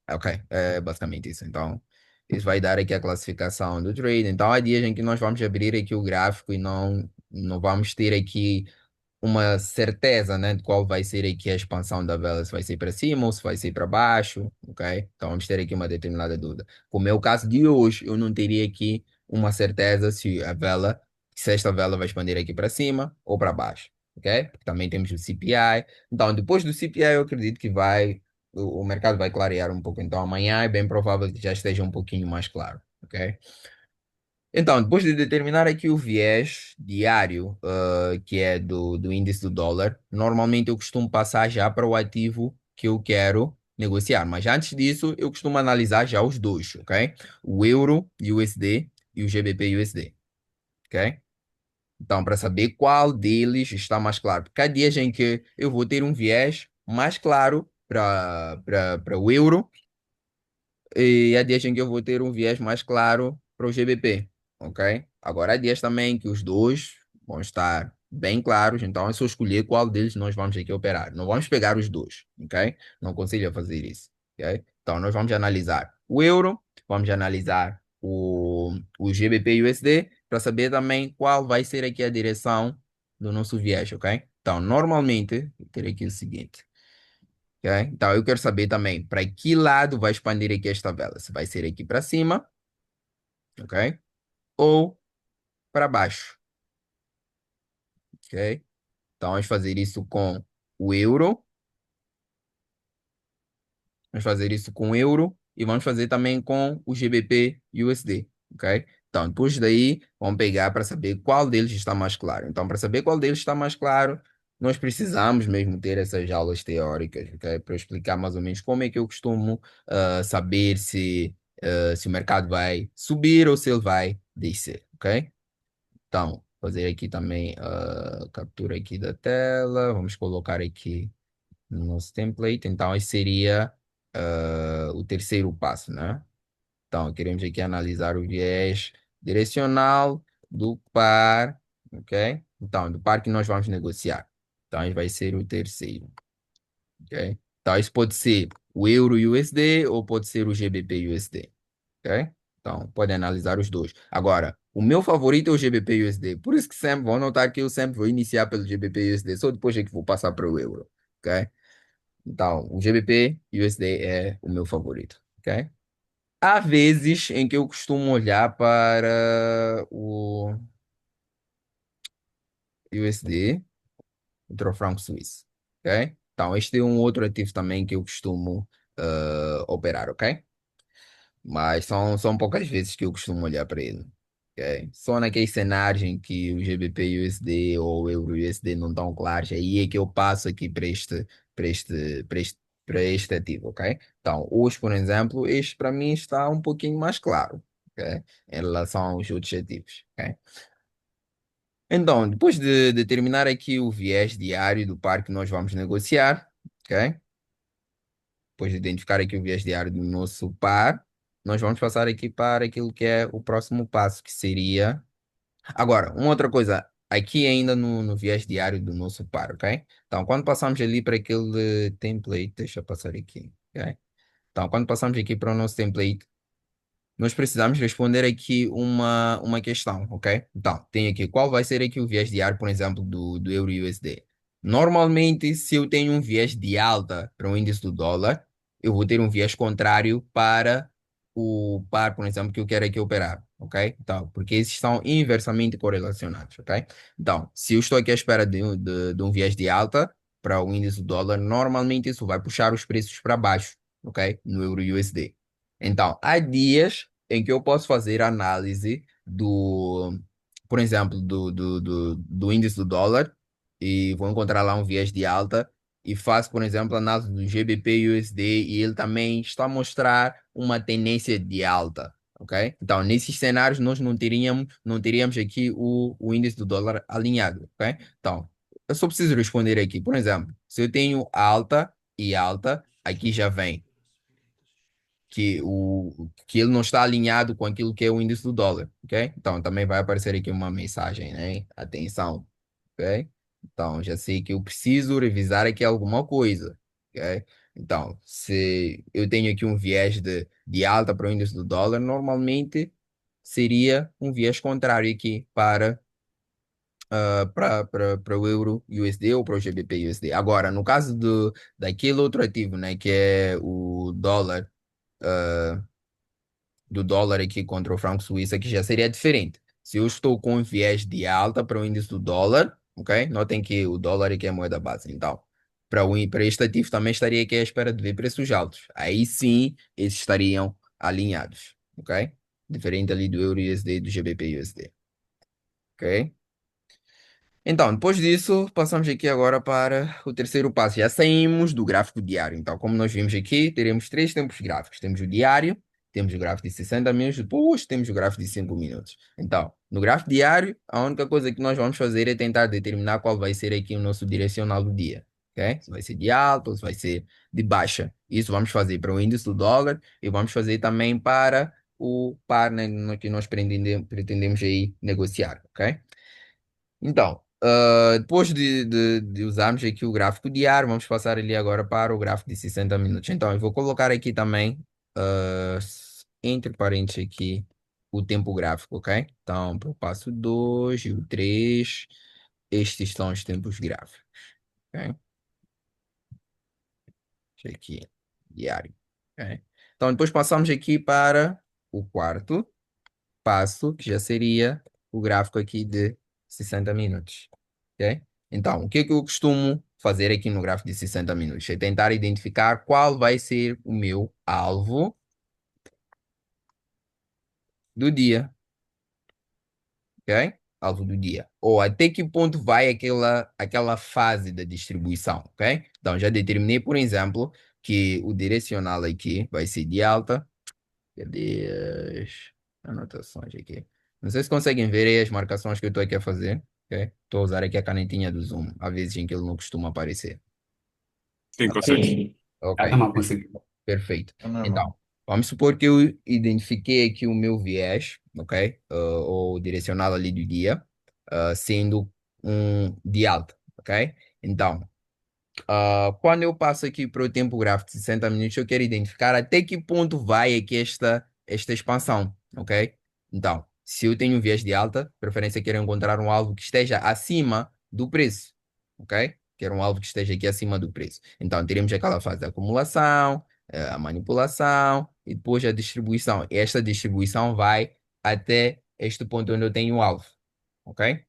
ok, é basicamente isso. Então, isso vai dar aqui a classificação do trade. Então, há dias em que nós vamos abrir aqui o gráfico e não vamos ter aqui uma certeza, né, de qual vai ser aqui a expansão da vela, se vai ser para cima ou se vai ser para baixo, ok? Então vamos ter aqui uma determinada dúvida. Como é o caso de hoje, eu não teria aqui uma certeza se esta vela vai expandir aqui para cima ou para baixo, ok? Porque também temos o CPI. Então, depois do CPI, eu acredito que o mercado vai clarear um pouco. Então, amanhã é bem provável que já esteja um pouquinho mais claro, ok? Então, depois de determinar aqui o viés diário, que é do índice do dólar, normalmente eu costumo passar já para o ativo que eu quero negociar. Mas antes disso, eu costumo analisar já os dois, ok? O euro USD e o GBP USD, ok? Então, para saber qual deles está mais claro. Porque há dias em que eu vou ter um viés mais claro para o euro e há dias em que eu vou ter um viés mais claro para o GBP, ok? Agora há dias também que os dois vão estar bem claros, então é só escolher qual deles nós vamos aqui operar. Não vamos pegar os dois, ok? Não aconselho a fazer isso, ok? Então nós vamos analisar o euro, vamos analisar o GBP USD para saber também qual vai ser aqui a direção do nosso viés, ok? Então normalmente, eu terei aqui o seguinte. Ok? Então, eu quero saber também para que lado vai expandir aqui esta vela. Se vai ser aqui para cima, ok? Ou para baixo, ok? Então, vamos fazer isso com o euro. Vamos fazer isso com o euro e vamos fazer também com o GBP USD, ok? Então, depois daí, vamos pegar para saber qual deles está mais claro. Então, para saber qual deles está mais claro, nós precisamos mesmo ter essas aulas teóricas, ok? Para eu explicar mais ou menos como é que eu costumo saber se o mercado vai subir ou se ele vai descer, ok? Então, fazer aqui também a captura aqui da tela. Vamos colocar aqui no nosso template. Então, esse seria o terceiro passo, né? Então, queremos aqui analisar o viés direcional do par, ok? Então, do par que nós vamos negociar. Então, esse vai ser o terceiro, ok? Então, isso pode ser o euro USD ou pode ser o GBP USD, ok? Então, pode analisar os dois. Agora, o meu favorito é o GBP USD. Por isso que sempre vão notar que eu sempre vou iniciar pelo GBP USD, só depois é que vou passar para o euro, ok? Então, o GBP USD é o meu favorito, ok? Há vezes em que eu costumo olhar para o USD, o franco suíço, ok? Então, este é um outro ativo também que eu costumo operar, ok? Mas são poucas vezes que eu costumo olhar para ele. Ok? Só naqueles cenários em que o GBP USD ou o Euro USD não estão claros, aí é que eu passo aqui para este, para este, para este ativo, ok? Então, hoje, por exemplo, este para mim está um pouquinho mais claro, ok? Em relação aos outros ativos, ok? Então, depois de determinar aqui o viés diário do par que nós vamos negociar, ok? Depois de identificar aqui o viés diário do nosso par, nós vamos passar aqui para aquilo que é o próximo passo, que seria. Agora, uma outra coisa, aqui ainda no viés diário do nosso par, ok? Então, quando passamos ali para aquele template, deixa eu passar aqui, ok? Então, quando passamos aqui para o nosso template, nós precisamos responder aqui uma questão, ok? Então, tem aqui qual vai ser aqui o viés diário, por exemplo, do euro USD. Normalmente, se eu tenho um viés de alta para o índice do dólar, eu vou ter um viés contrário para o par, por exemplo, que eu quero aqui operar, ok? Então, porque esses estão inversamente correlacionados, ok? Então, se eu estou aqui à espera de um viés de alta para o índice do dólar, normalmente isso vai puxar os preços para baixo, ok? No euro USD. Então, há dias em que eu posso fazer análise por exemplo, do índice do dólar e vou encontrar lá um viés de alta e faço, por exemplo, análise do GBP USD e ele também está a mostrar uma tendência de alta, ok? Então, nesses cenários nós não teríamos aqui o índice do dólar alinhado, ok? Então, eu só preciso responder aqui, por exemplo, se eu tenho alta e alta, aqui já vem que ele não está alinhado com aquilo que é o índice do dólar, ok? Então também vai aparecer aqui uma mensagem, né? Atenção, ok? Então já sei que eu preciso revisar aqui alguma coisa, ok? Então, se eu tenho aqui um viés de alta para o índice do dólar, normalmente seria um viés contrário aqui para o euro USD ou para o GBP USD. Agora, no caso daquele outro ativo, né, que é o dólar, ah, do dólar aqui contra o franco suíço, aqui já seria diferente. Se eu estou com um viés de alta para o índice do dólar, ok? Notem que o dólar aqui é a moeda base. Então, para este ativo também estaria aqui à espera de ver preços altos. Aí sim, eles estariam alinhados, ok? Diferente ali do euro USD e do GBP USD, ok? Então, depois disso, passamos aqui agora para o terceiro passo. Já saímos do gráfico diário. Então, como nós vimos aqui, teremos três tempos gráficos. Temos o diário, temos o gráfico de 60 minutos, depois temos o gráfico de 5 minutos. Então, no gráfico diário, a única coisa que nós vamos fazer é tentar determinar qual vai ser aqui o nosso direcional do dia. Ok? Se vai ser de alta ou se vai ser de baixa. Isso vamos fazer para o índice do dólar e vamos fazer também para o par, né, no que nós pretendemos aí negociar. Ok? Então, depois de usarmos aqui o gráfico diário, vamos passar ali agora para o gráfico de 60 minutos. Então, eu vou colocar aqui também, entre parênteses aqui, o tempo gráfico, ok? Então, para o passo 2 e o 3, estes são os tempos gráficos, ok? Deixa aqui, diário, ok? Então, depois passamos aqui para o quarto passo, que já seria o gráfico aqui de 60 minutos. Ok? Então, o que é que eu costumo fazer aqui no gráfico de 60 minutos? É tentar identificar qual vai ser o meu alvo do dia, ok? Alvo do dia. Ou até que ponto vai aquela fase da distribuição, ok? Então, já determinei, por exemplo, que o direcional aqui vai ser de alta. Cadê as anotações aqui? Não sei se conseguem ver aí as marcações que eu estou aqui a fazer. Ok? Estou a usar aqui a canetinha do Zoom, às vezes em que ele não costuma aparecer. Sim, Ok, consegues. ok, Ah, não consigo. perfeito. É normal. Então, vamos supor que eu identifiquei aqui o meu viés, ok? Ou direcional ali do dia, sendo um de alta, ok? Então, quando eu passo aqui para o tempo gráfico de 60 minutos, eu quero identificar até que ponto vai aqui esta expansão, ok? Então, se eu tenho um viés de alta, preferência quero encontrar um alvo que esteja acima do preço, ok? Quero um alvo que esteja aqui acima do preço. Então, teremos aquela fase da acumulação, a manipulação e depois a distribuição. E esta distribuição vai até este ponto onde eu tenho o alvo, ok?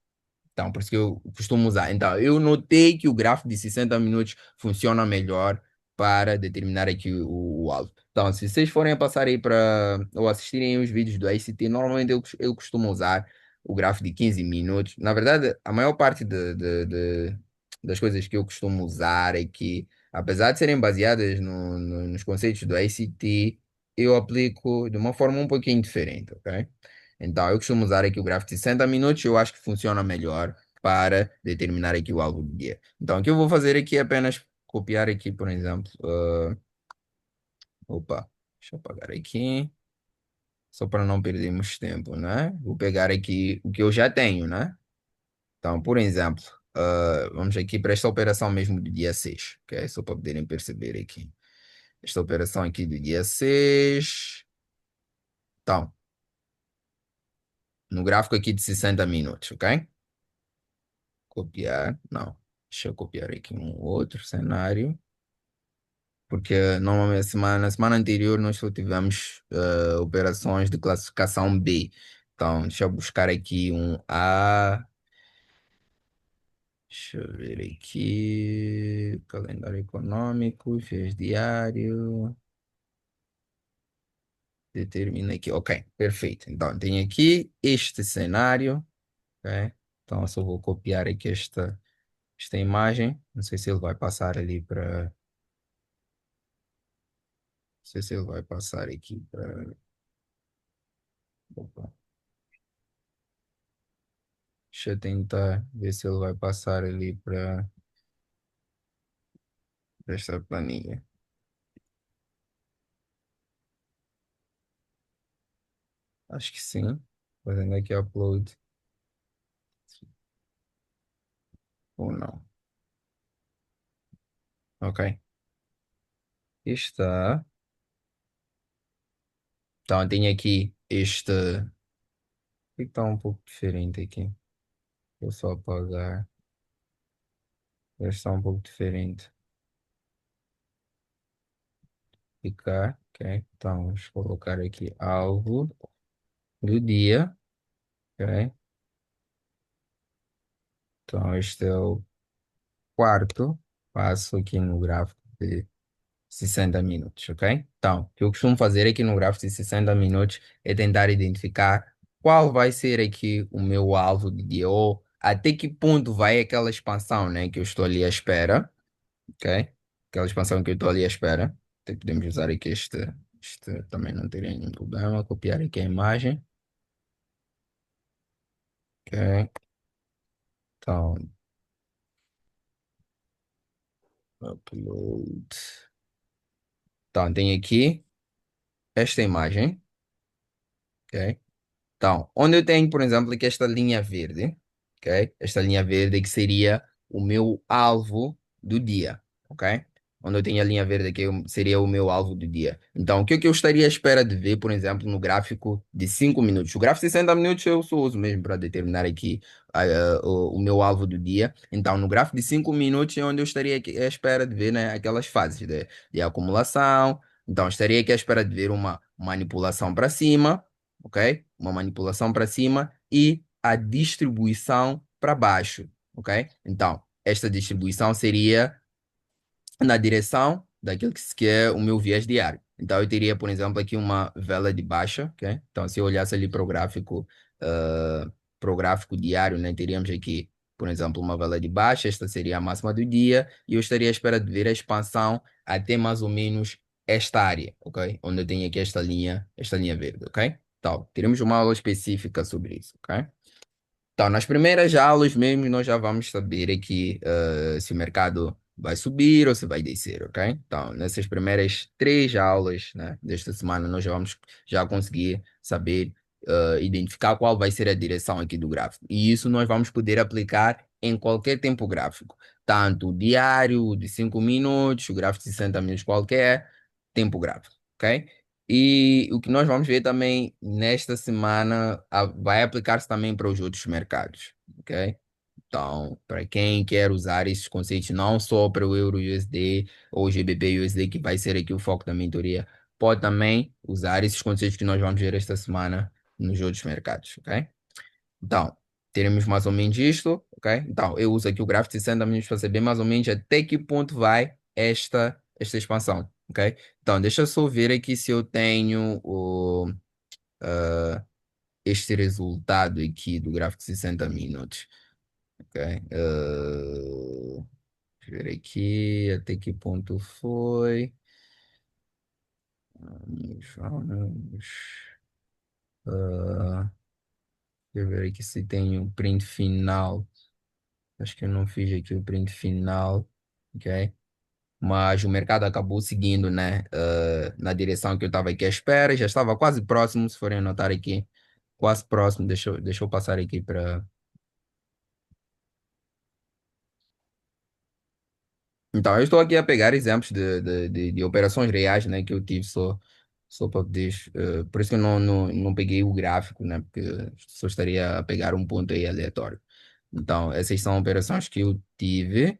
Então, por isso que eu costumo usar. Então, eu notei que o gráfico de 60 minutos funciona melhor para determinar aqui o alvo. Então, se vocês forem a passar aí para ou assistirem os vídeos do ICT, normalmente eu costumo usar o gráfico de 15 minutos. Na verdade, a maior parte das coisas que eu costumo usar é que, apesar de serem baseadas nos conceitos do ICT, eu aplico de uma forma um pouquinho diferente, ok? Então, eu costumo usar aqui o gráfico de 60 minutos, eu acho que funciona melhor para determinar aqui o alvo do dia. Então, o que eu vou fazer aqui é apenas copiar aqui, por exemplo, opa, deixa eu apagar aqui, só para não perdermos tempo, né? Vou pegar aqui o que eu já tenho, né? Então, por exemplo, vamos aqui para esta operação mesmo do dia 6, ok? Só para poderem perceber aqui. Esta operação aqui do dia 6. Então, no gráfico aqui de 60 minutos, ok? Copiar, não. Deixa eu copiar aqui um outro cenário, porque normalmente na semana anterior nós só tivemos operações de classificação B. Então, deixa eu buscar aqui um A. Deixa eu ver aqui. Calendário econômico, fez diário. Determina aqui. Ok, perfeito. Então, tem aqui este cenário. Ok? Então, eu só vou copiar aqui esta imagem. Não sei se ele vai passar ali para. Não sei se ele vai passar aqui para. Opa, deixa eu tentar ver se ele vai passar ali para esta planilha. Acho que sim. Fazendo aqui upload ou não. Ok. Está. Então, tem aqui este. Está um pouco diferente aqui. Vou só apagar. Já está um pouco diferente. Ficar, ok? Então, vamos colocar aqui alvo do dia, ok? Então, este é o quarto passo aqui no gráfico de 60 minutos, ok? Então, o que eu costumo fazer aqui no gráfico de 60 minutos é tentar identificar qual vai ser aqui o meu alvo de dia, ou até que ponto vai aquela expansão, né, que eu estou ali à espera, ok? Aquela expansão que eu estou ali à espera. Até podemos usar aqui este também não teria nenhum problema. Copiar aqui a imagem, ok? Então, upload. Então, tem aqui esta imagem, ok? Então, onde eu tenho, por exemplo, aqui esta linha verde, ok? Esta linha verde que seria o meu alvo do dia, ok? Onde eu tenho a linha verde aqui seria o meu alvo do dia. Então, o que é que eu estaria à espera de ver, por exemplo, no gráfico de 5 minutos? O gráfico de 60 minutos eu só uso mesmo para determinar aqui o meu alvo do dia. Então, no gráfico de 5 minutos é onde eu estaria aqui à espera de ver, né, aquelas fases de acumulação. Então, estaria aqui à espera de ver uma manipulação para cima, ok? Uma manipulação para cima e a distribuição para baixo, ok? Então, esta distribuição seria na direção daquilo que se quer o meu viés diário. Então, eu teria, por exemplo, aqui uma vela de baixa, ok? Então, se eu olhasse ali para o gráfico diário, né, teríamos aqui, por exemplo, uma vela de baixa, esta seria a máxima do dia, e eu estaria à espera de ver a expansão até mais ou menos esta área, ok? Onde eu tenho aqui esta linha verde, ok? Então, teremos uma aula específica sobre isso, ok? Então, nas primeiras aulas mesmo, nós já vamos saber aqui se o mercado vai subir ou se vai descer, ok? Então, nessas primeiras 3 aulas, né, desta semana, nós já vamos já conseguir saber, identificar qual vai ser a direção aqui do gráfico. E isso nós vamos poder aplicar em qualquer tempo gráfico, tanto o diário, o de 5 minutos, o gráfico de 60 minutos qualquer, tempo gráfico, ok? E o que nós vamos ver também nesta semana vai aplicar-se também para os outros mercados, ok? Então, para quem quer usar esses conceitos não só para o Euro USD ou GBP USD, que vai ser aqui o foco da mentoria, pode também usar esses conceitos que nós vamos ver esta semana nos outros mercados, ok? Então, teremos mais ou menos isto, ok? Então, eu uso aqui o gráfico de 60 minutos para saber mais ou menos até que ponto vai esta expansão, ok? Então, deixa eu só ver aqui se eu tenho este resultado aqui do gráfico de 60 minutos, ok? Deixa eu ver aqui até que ponto foi. Vamos. ah, Deixa eu ver aqui se tem um print final. Acho que eu não fiz aqui o print final, ok? Mas o mercado acabou seguindo, né, na direção que eu estava aqui à espera, já estava quase próximo, se forem notar aqui, quase próximo. Deixa eu passar aqui para. Então, eu estou aqui a pegar exemplos de operações reais, né, que eu tive só para poder. Por isso que eu não peguei o gráfico, né, porque só estaria a pegar um ponto aí aleatório. Então, essas são operações que eu tive.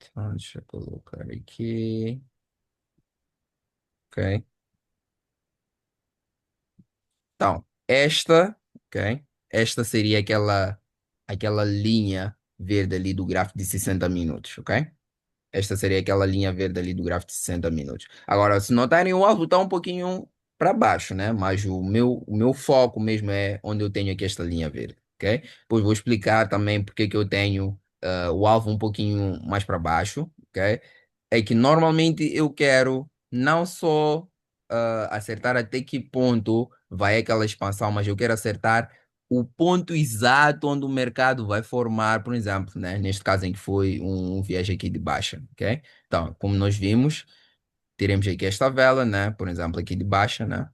Então, deixa eu colocar aqui. Ok. Então, ok? Esta seria aquela linha verde ali do gráfico de 60 minutos, ok? Esta seria aquela linha verde ali do gráfico de 60 minutos. Agora, se notarem, o alvo está um pouquinho para baixo, né? Mas o meu foco mesmo é onde eu tenho aqui esta linha verde, ok? Depois vou explicar também porque que eu tenho o alvo um pouquinho mais para baixo, ok? É que normalmente eu quero não só acertar até que ponto vai aquela expansão, mas eu quero acertar o ponto exato onde o mercado vai formar, por exemplo, né? Neste caso em que foi um viés aqui de baixa, ok? Então, como nós vimos, teremos aqui esta vela, né? Por exemplo, aqui de baixa, né?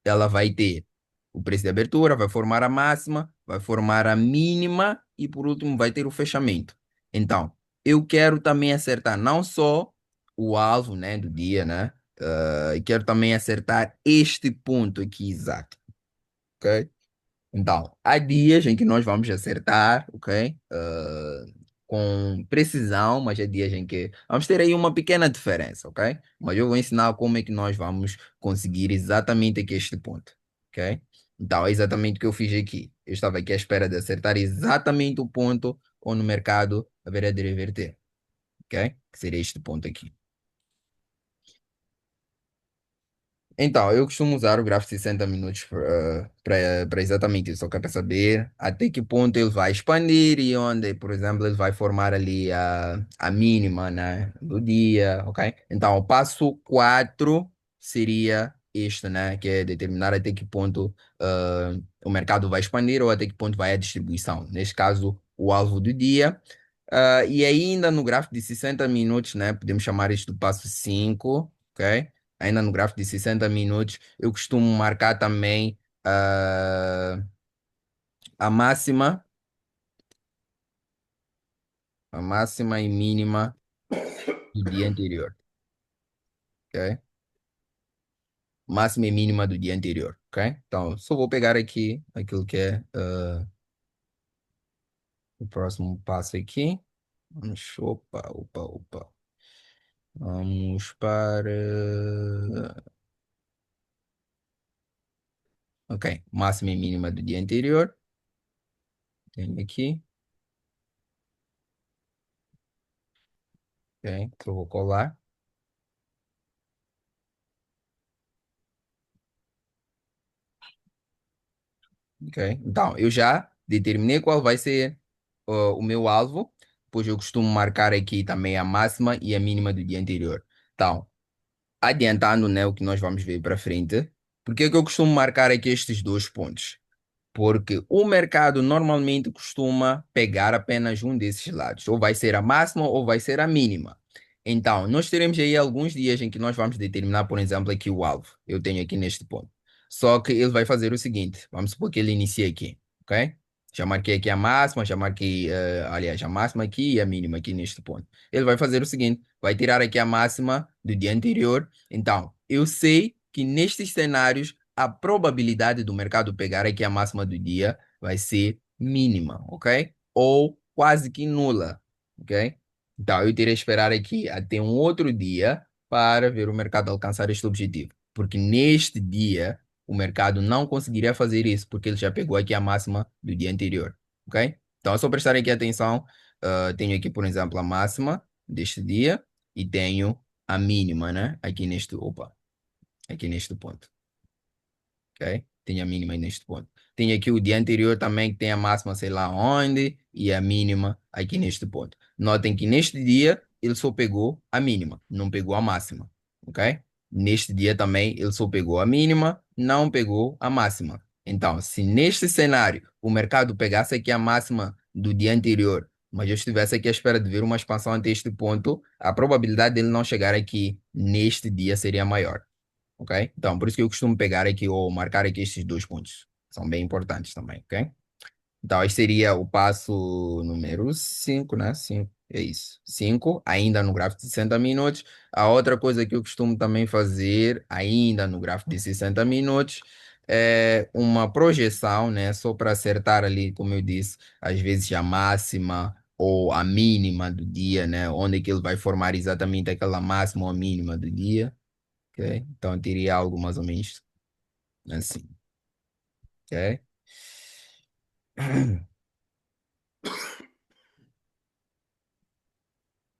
Ela vai ter o preço de abertura, vai formar a máxima, vai formar a mínima e por último vai ter o fechamento. Então, eu quero também acertar não só o alvo, né, do dia, né? Quero também acertar este ponto aqui exato. ok? Então, há dias em que nós vamos acertar, ok? Com precisão, mas há dias em que vamos ter aí uma pequena diferença, ok? Mas eu vou ensinar como é que nós vamos conseguir exatamente aqui este ponto, ok? Então, é exatamente o que eu fiz aqui. Eu estava aqui à espera de acertar exatamente o ponto onde o mercado haveria de reverter, ok? Que seria este ponto aqui. Então, eu costumo usar o gráfico de 60 minutos para exatamente isso. Só quero saber até que ponto ele vai expandir e onde, por exemplo, ele vai formar ali a mínima, né, do dia, ok? Então, o passo 4 seria este, né, que é determinar até que ponto o mercado vai expandir ou até que ponto vai a distribuição. Neste caso, o alvo do dia. E ainda no gráfico de 60 minutos, né, podemos chamar isto do passo 5, ok? Ainda no gráfico de 60 minutos, eu costumo marcar também a máxima, a máxima e mínima do dia anterior, ok? Máxima e mínima do dia anterior, ok? Então, só vou pegar aqui aquilo que é o próximo passo aqui. Vamos, opa, opa, opa. Vamos para, ok, máxima e mínima do dia anterior. Tenho aqui, ok? Que eu vou colar. Ok? Então, eu já determinei qual vai ser o meu alvo, pois eu costumo marcar aqui também a máxima e a mínima do dia anterior. Então, adiantando, né, o que nós vamos ver para frente, por que que eu costumo marcar aqui estes dois pontos? Porque o mercado normalmente costuma pegar apenas um desses lados, ou vai ser a máxima ou vai ser a mínima. Então, nós teremos aí alguns dias em que nós vamos determinar, por exemplo, aqui o alvo. Eu tenho aqui neste ponto. Só que ele vai fazer o seguinte: vamos supor que ele inicie aqui, ok? Já marquei aqui a máxima, já marquei, aliás, a máxima aqui e a mínima aqui neste ponto. Ele vai fazer o seguinte: vai tirar aqui a máxima do dia anterior. Então, eu sei que nestes cenários a probabilidade do mercado pegar aqui a máxima do dia vai ser mínima, ok? Ou quase que nula, ok? Então, eu teria que esperar aqui até um outro dia para ver o mercado alcançar este objetivo. Porque neste dia, o mercado não conseguiria fazer isso, porque ele já pegou aqui a máxima do dia anterior, ok? Então, é só prestar aqui atenção. Tenho aqui, por exemplo, a máxima deste dia e tenho a mínima, né? Aqui neste ponto, ok? Tem a mínima aí neste ponto. Tem aqui o dia anterior também, que tem a máxima, sei lá onde, e a mínima aqui neste ponto. Notem que neste dia ele só pegou a mínima, não pegou a máxima, ok? Neste dia também ele só pegou a mínima, não pegou a máxima. Então, se neste cenário o mercado pegasse aqui a máxima do dia anterior, mas eu estivesse aqui à espera de ver uma expansão até este ponto, a probabilidade dele não chegar aqui neste dia seria maior. Ok? Então, por isso que eu costumo pegar aqui ou marcar aqui estes dois pontos. São bem importantes também, ok? Então, este seria o passo número 5, né? 5, é isso. 5, ainda no gráfico de 60 minutos. A outra coisa que eu costumo também fazer, ainda no gráfico de 60 minutos, é uma projeção, né? Só para acertar ali, como eu disse, às vezes a máxima ou a mínima do dia, né? Onde é que ele vai formar exatamente aquela máxima ou a mínima do dia. Ok? Então eu teria algo mais ou menos assim, ok?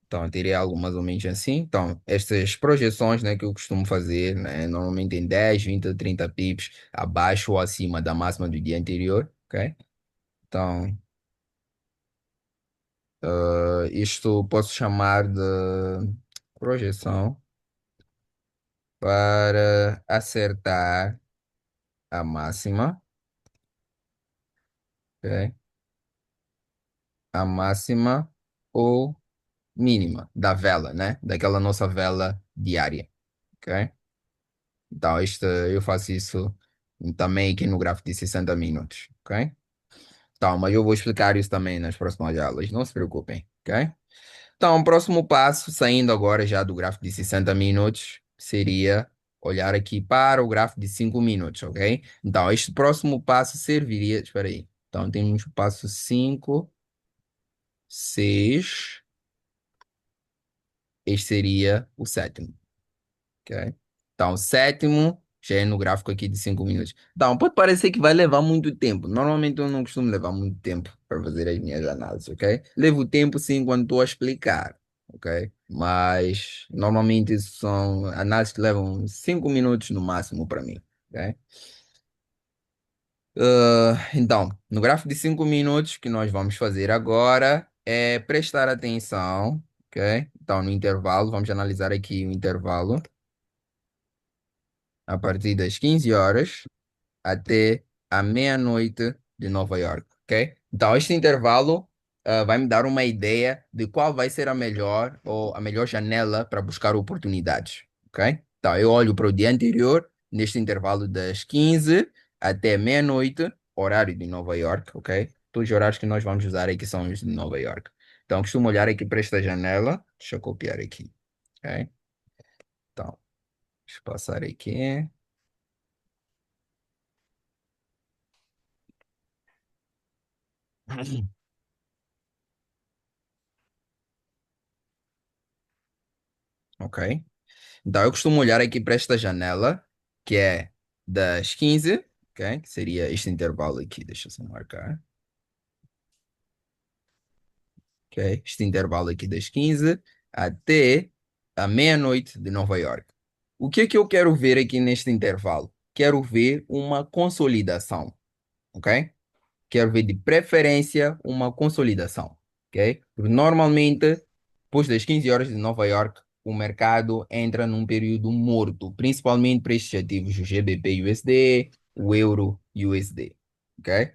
Então eu teria algo mais ou menos assim. Então, estas projeções, né, que eu costumo fazer, né, normalmente em 10, 20 ou 30 pips abaixo ou acima da máxima do dia anterior, ok? Então, isto posso chamar de projeção para acertar a máxima, ok? A máxima ou mínima da vela, né? Daquela nossa vela diária, ok? Então, eu faço isso também aqui no gráfico de 60 minutos, ok? Então, mas eu vou explicar isso também nas próximas aulas, não se preocupem, ok? Então, o próximo passo, saindo agora já do gráfico de 60 minutos, seria olhar aqui para o gráfico de 5 minutos, ok? Então, este próximo passo serviria. Espera aí. Então, temos o passo 5, 6. Este seria o sétimo, ok? Então, o sétimo já é no gráfico aqui de 5 minutos. Então, pode parecer que vai levar muito tempo. Normalmente eu não costumo levar muito tempo para fazer as minhas análises, ok? Levo tempo sim quando estou a explicar, ok? Mas normalmente isso são análises que levam 5 minutos no máximo para mim, ok? Então, no gráfico de 5 minutos que nós vamos fazer agora é prestar atenção, ok? Então, no intervalo, vamos analisar aqui o intervalo a partir das 15 horas até a meia-noite de Nova York, ok? Então, este intervalo vai me dar uma ideia de qual vai ser a melhor ou a melhor janela para buscar oportunidades, ok? Então, eu olho para o dia anterior, neste intervalo das 15 até meia-noite, horário de Nova York, ok? Todos os horários que nós vamos usar aqui são os de Nova York. Então, costumo olhar aqui para esta janela. Deixa eu copiar aqui, ok? Então, deixa eu passar aqui. Ok? Então, eu costumo olhar aqui para esta janela, que é das 15, ok? Que seria este intervalo aqui, deixa eu só marcar, ok? Este intervalo aqui das 15 até a meia-noite de Nova York. O que é que eu quero ver aqui neste intervalo? Quero ver uma consolidação, ok? Quero ver de preferência uma consolidação, ok? Porque normalmente, depois das 15 horas de Nova York, o mercado entra num período morto, principalmente para estes ativos, o GBP USD, o Euro USD, ok?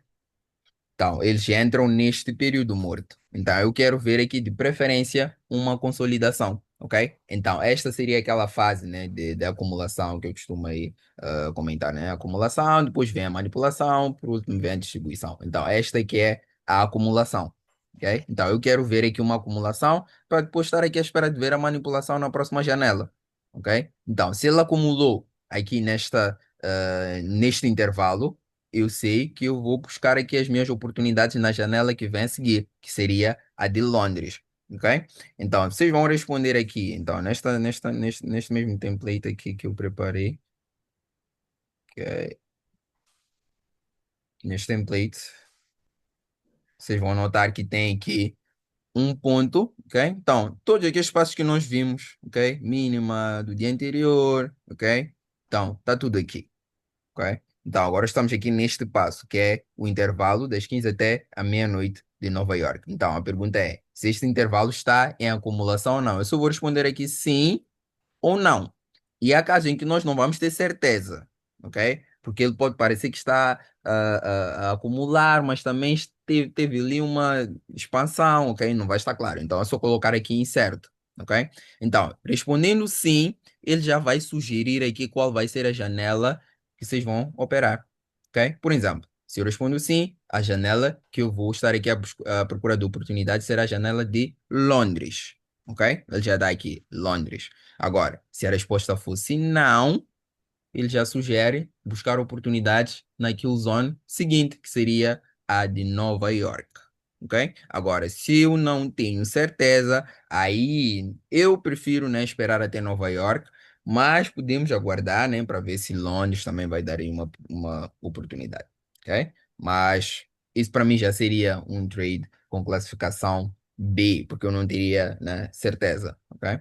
Então, eles entram neste período morto. Então, eu quero ver aqui, de preferência, uma consolidação, ok? Então, esta seria aquela fase, né, de acumulação que eu costumo aí, comentar, né? Acumulação, depois vem a manipulação, por último vem a distribuição. Então, esta aqui é a acumulação, ok? Então, eu quero ver aqui uma acumulação para depois estar aqui à espera de ver a manipulação na próxima janela, ok? Então, se ele acumulou aqui neste intervalo, eu sei que eu vou buscar aqui as minhas oportunidades na janela que vem a seguir, que seria a de Londres, ok? Então, vocês vão responder aqui, então, neste mesmo template aqui que eu preparei, ok? Neste template, vocês vão notar que tem aqui um ponto, ok? Então, todos aqueles passos que nós vimos, ok? Mínima do dia anterior, ok? Então, tá tudo aqui. Ok? Então, agora estamos aqui neste passo, que é o intervalo das 15 até a meia-noite de Nova York. Então, a pergunta é: se este intervalo está em acumulação ou não? Eu só vou responder aqui sim ou não. E há casos em que nós não vamos ter certeza, ok? Porque ele pode parecer que está a acumular, mas também teve ali uma expansão, ok? Não vai estar claro. Então é só colocar aqui incerto, ok? Então, respondendo sim, ele já vai sugerir aqui qual vai ser a janela que vocês vão operar, ok? Por exemplo, se eu respondo sim, a janela que eu vou estar aqui à procura de oportunidade será a janela de Londres, ok? Ele já dá aqui Londres. Agora, se a resposta fosse não, ele já sugere buscar oportunidades na kill zone seguinte, que seria a de Nova York. Ok? Agora, se eu não tenho certeza, aí eu prefiro, né, esperar até Nova York, mas podemos aguardar, né, para ver se Londres também vai dar aí uma oportunidade. Ok? Mas isso para mim já seria um trade com classificação B, porque eu não teria, né, certeza. Ok?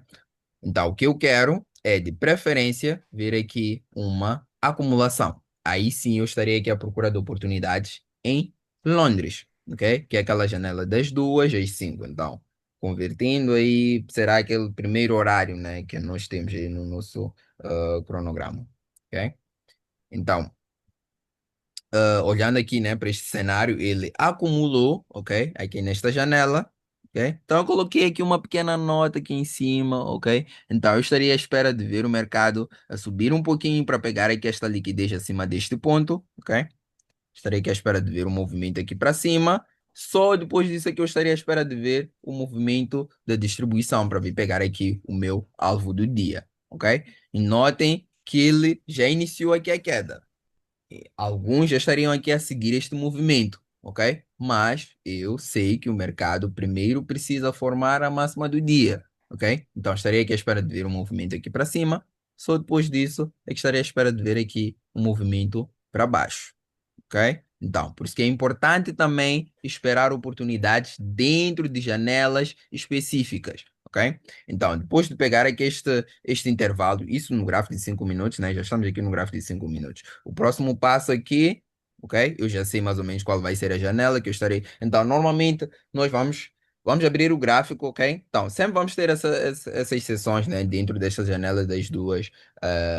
Então, o que eu quero é, de preferência, ver aqui uma acumulação. Aí sim eu estarei aqui à procura de oportunidades em Londres, ok? Que é aquela janela das 2 às 5. Então, convertendo aí, será aquele primeiro horário, né, que nós temos aí no nosso cronograma, ok? Então, olhando aqui, né, para este cenário, ele acumulou, ok? Aqui nesta janela, ok? Então eu coloquei aqui uma pequena nota aqui em cima, ok? Então eu estaria à espera de ver o mercado a subir um pouquinho para pegar aqui esta liquidez acima deste ponto, ok? Estarei aqui à espera de ver o movimento aqui para cima. Só depois disso aqui eu estaria à espera de ver o movimento da distribuição para vir pegar aqui o meu alvo do dia, ok? E notem que ele já iniciou aqui a queda. Alguns já estariam aqui a seguir este movimento, ok? Mas eu sei que o mercado primeiro precisa formar a máxima do dia, ok? Então estaria aqui à espera de ver um movimento aqui para cima, só depois disso é que estaria à espera de ver aqui um movimento para baixo, ok? Então, por isso que é importante também esperar oportunidades dentro de janelas específicas, ok? Então, depois de pegar aqui este intervalo, isso no gráfico de 5 minutos, né? Já estamos aqui no gráfico de 5 minutos. O próximo passo aqui, ok? Eu já sei mais ou menos qual vai ser a janela que eu estarei. Então, normalmente, nós vamos abrir o gráfico, ok? Então, sempre vamos ter essas sessões, né? Dentro desta janela das duas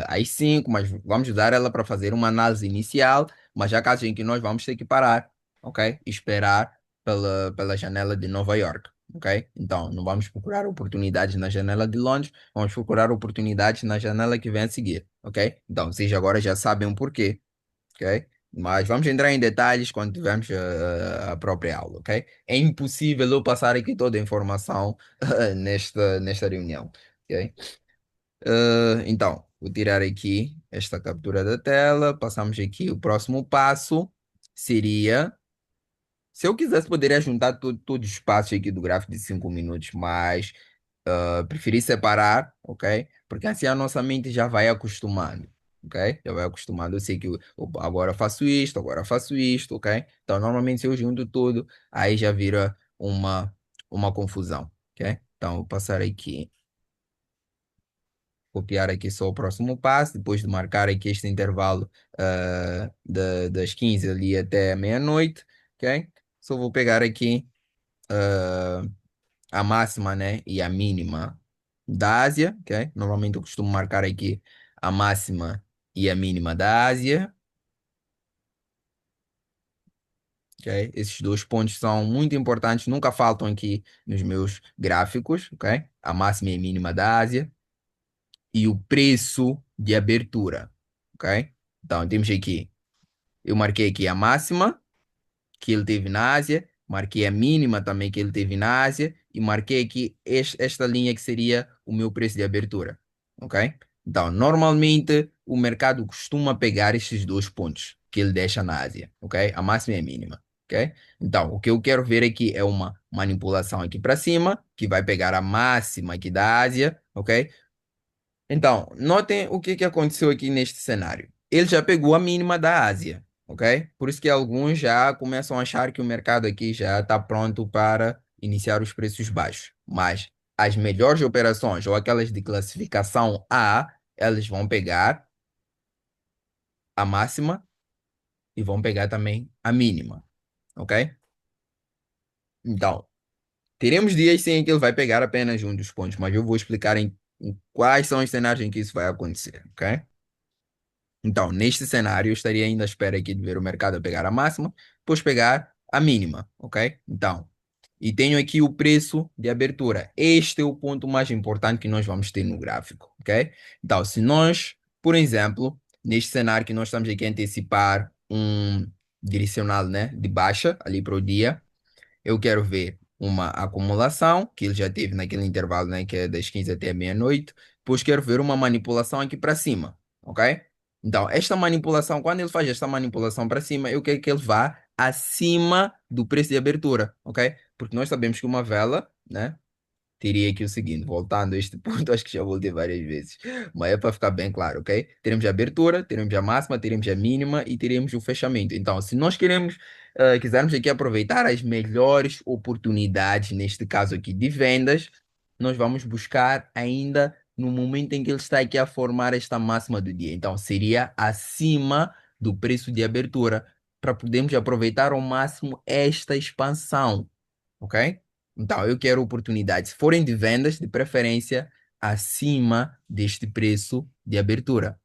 às 5, mas vamos usar ela para fazer uma análise inicial, mas há casos em que nós vamos ter que parar, ok? E esperar pela janela de Nova York, ok? Então, não vamos procurar oportunidades na janela de Londres, vamos procurar oportunidades na janela que vem a seguir, ok? Então, vocês agora já sabem o porquê, ok? Mas vamos entrar em detalhes quando tivermos a própria aula, ok? É impossível eu passar aqui toda a informação nesta reunião, ok? Então, vou tirar aqui esta captura da tela. Passamos aqui. O próximo passo seria, se eu quisesse, poderia juntar todos os passos aqui do gráfico de 5 minutos, mas preferi separar, ok? Porque assim a nossa mente já vai acostumando, ok? Já vai acostumando. Eu sei que agora eu faço isto, agora eu faço isto, ok? Então, normalmente, se eu junto tudo, aí já vira uma confusão, ok? Então, vou passar aqui. Copiar aqui só o próximo passo, depois de marcar aqui este intervalo das 15 ali até meia-noite, ok? Só vou pegar aqui a máxima, né, e a mínima da Ásia, ok? Normalmente eu costumo marcar aqui a máxima e a mínima da Ásia, ok? Esses dois pontos são muito importantes, nunca faltam aqui nos meus gráficos, ok? A máxima e a mínima da Ásia e o preço de abertura, ok? Então, temos aqui, eu marquei aqui a máxima que ele teve na Ásia, marquei a mínima também que ele teve na Ásia e marquei aqui esta linha que seria o meu preço de abertura, ok? Então, normalmente o mercado costuma pegar estes dois pontos que ele deixa na Ásia, ok? A máxima e a mínima, ok? Então, o que eu quero ver aqui é uma manipulação aqui para cima, que vai pegar a máxima aqui da Ásia, ok? Então, notem o que aconteceu aqui neste cenário. Ele já pegou a mínima da Ásia, ok? Por isso que alguns já começam a achar que o mercado aqui já está pronto para iniciar os preços baixos. Mas as melhores operações, ou aquelas de classificação A, elas vão pegar a máxima e vão pegar também a mínima, ok? Então, teremos dias sim em que ele vai pegar apenas um dos pontos, mas eu vou explicar em quais são os cenários em que isso vai acontecer, ok? Então, neste cenário, eu estaria ainda à espera aqui de ver o mercado a pegar a máxima, depois pegar a mínima, ok? Então, e tenho aqui o preço de abertura. Este é o ponto mais importante que nós vamos ter no gráfico, ok? Então, se nós, por exemplo, neste cenário que nós estamos aqui a antecipar um direcional, né, de baixa ali para o dia, eu quero ver uma acumulação, que ele já teve naquele intervalo, né, que é das 15 até a meia-noite. Depois quero ver uma manipulação aqui para cima, ok? Então, esta manipulação, quando ele faz esta manipulação para cima, eu quero que ele vá acima do preço de abertura, ok? Porque nós sabemos que uma vela, né, teria aqui o seguinte, voltando a este ponto, acho que já voltei várias vezes, mas é para ficar bem claro, ok? Teremos a abertura, teremos a máxima, teremos a mínima e teremos o fechamento. Então, se nós quisermos aqui aproveitar as melhores oportunidades, neste caso aqui de vendas, nós vamos buscar ainda no momento em que ele está aqui a formar esta máxima do dia. Então, seria acima do preço de abertura, para podermos aproveitar ao máximo esta expansão, ok? Então, eu quero oportunidades, se forem de vendas, de preferência, acima deste preço de abertura,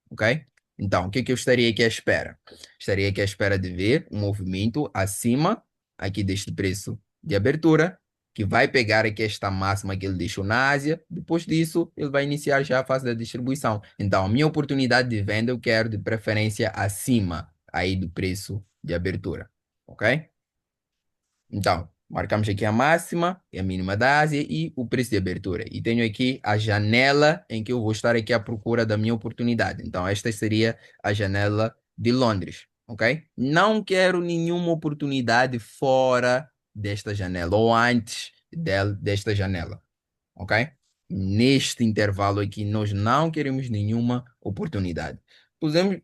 ok? Então, o que que eu estaria aqui à espera? Estaria aqui à espera de ver um movimento acima aqui deste preço de abertura, que vai pegar aqui esta máxima que ele deixou na Ásia. Depois disso, ele vai iniciar já a fase da distribuição. Então, a minha oportunidade de venda eu quero de preferência acima aí do preço de abertura, ok? Então, Marcamos aqui a máxima e a mínima da Ásia e o preço de abertura. E tenho aqui a janela em que eu vou estar aqui à procura da minha oportunidade. Então, esta seria a janela de Londres, ok? Não quero nenhuma oportunidade fora desta janela ou antes desta janela, ok? Neste intervalo aqui, nós não queremos nenhuma oportunidade.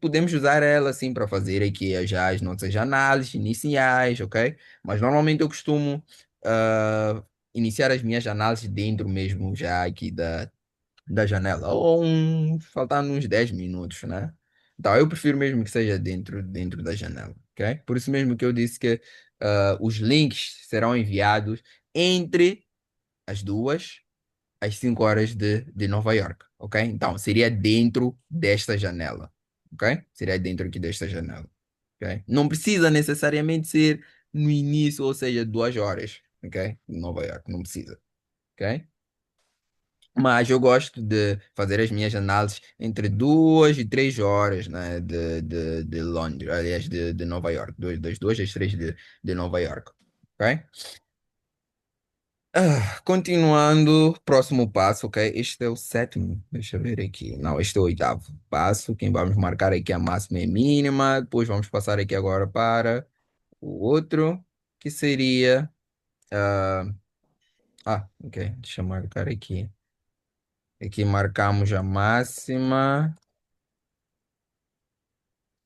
Podemos usar ela assim para fazer aqui já as nossas análises iniciais, ok? Mas normalmente eu costumo ah, iniciar as minhas análises dentro mesmo já aqui da janela, ou faltando uns 10 minutos, né? Então eu prefiro mesmo que seja dentro da janela, ok? Por isso mesmo que eu disse que os links serão enviados entre as 2 às 5 horas de Nova York, ok? Então, seria dentro desta janela, ok? Seria dentro aqui desta janela, ok? Não precisa necessariamente ser no início, ou seja, 2 horas, ok? De Nova York, não precisa, ok? Mas eu gosto de fazer as minhas análises entre 2 e 3 horas, né, de Londres, aliás, de Nova York, das 2 às 3 de Nova York, ok? Continuando, próximo passo, ok? Este é o sétimo. Deixa eu ver aqui. Não, este é o oitavo passo. Quem vamos marcar aqui a máxima e a mínima. Depois vamos passar aqui agora para o outro, que seria. ah, ok. Deixa eu marcar aqui. Aqui marcamos a máxima.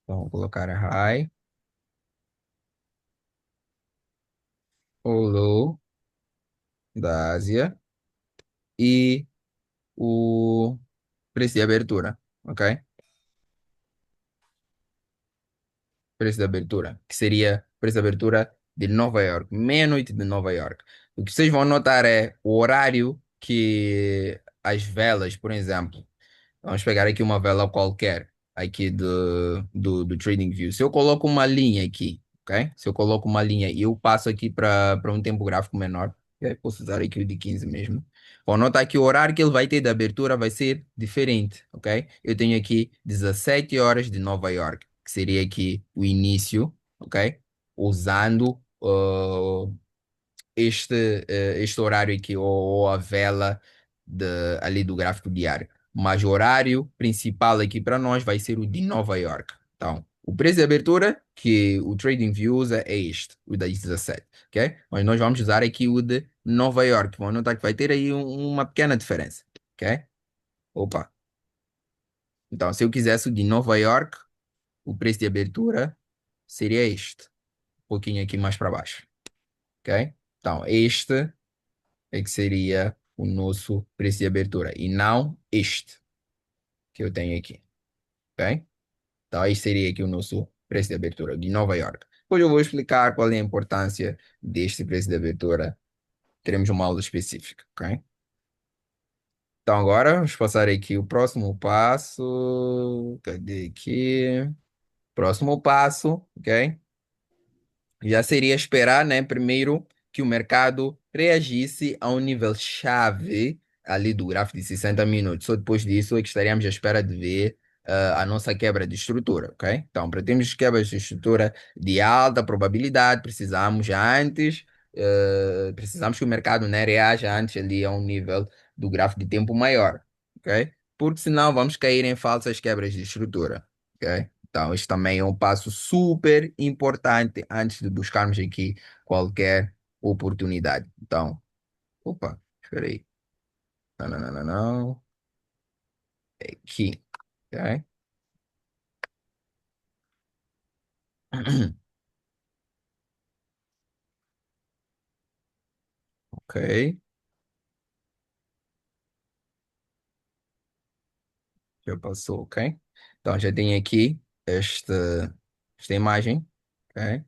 Vamos colocar a high, o low da Ásia e o preço de abertura, ok? Preço de abertura, que seria preço de abertura de Nova York, meia-noite de Nova York. O que vocês vão notar é o horário que as velas, por exemplo, vamos pegar aqui uma vela qualquer, aqui do TradingView. Se eu coloco uma linha aqui, ok? Se eu coloco uma linha e eu passo aqui para um tempo gráfico menor, ok? Posso usar aqui o de 15 mesmo. Vou notar que o horário que ele vai ter de abertura vai ser diferente, ok? Eu tenho aqui 17 horas de Nova York, que seria aqui o início, ok? Usando este horário aqui, ou a vela ali do gráfico diário. Mas o horário principal aqui para nós vai ser o de Nova York. Então, o preço de abertura que o TradingView usa é este, o das 17, ok? Mas nós vamos usar aqui o de Nova York. Vão notar que vai ter aí uma pequena diferença, ok? Opa. Então, se eu quisesse o de Nova York, o preço de abertura seria este, um pouquinho aqui mais para baixo, ok? Então, este é que seria o nosso preço de abertura e não este que eu tenho aqui, ok? Então, este seria aqui o nosso preço de abertura de Nova York. Depois eu vou explicar qual é a importância deste preço de abertura. Teremos uma aula específica, ok? Então, agora vamos passar aqui o próximo passo. Cadê aqui? Próximo passo, ok? Já seria esperar, né, primeiro que o mercado reagisse a um nível chave ali do gráfico de 60 minutos. Só depois disso é que estaríamos à espera de ver a nossa quebra de estrutura, ok? Então, para termos quebras de estrutura de alta probabilidade, precisamos que o mercado, né, reaja antes ali a um nível do gráfico de tempo maior, ok? Porque senão vamos cair em falsas quebras de estrutura, ok? Então, este também é um passo super importante antes de buscarmos aqui qualquer oportunidade. Então, opa, espera aí. Não, não, não, não, não. É aqui, ok? Ok, já passou, ok? Então, já tenho aqui esta imagem, ok?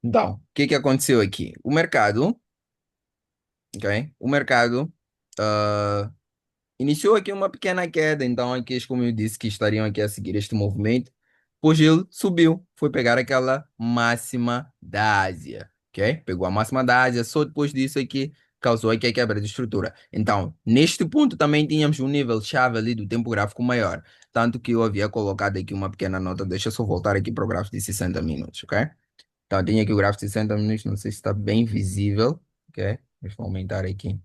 Então, o que que aconteceu aqui? O mercado, ok? O mercado ah, iniciou aqui uma pequena queda, então aqui, como eu disse, que estariam aqui a seguir este movimento, pois ele subiu, foi pegar aquela máxima da Ásia, ok? Pegou a máxima da Ásia, só depois disso aqui causou aqui a quebra de estrutura. Então, neste ponto também tínhamos um nível chave ali do tempo gráfico maior, tanto que eu havia colocado aqui uma pequena nota, deixa eu só voltar aqui para o gráfico de 60 minutos, ok? Então, tenho aqui o gráfico de 60 minutos, não sei se está bem visível, ok? Mas vou aumentar aqui.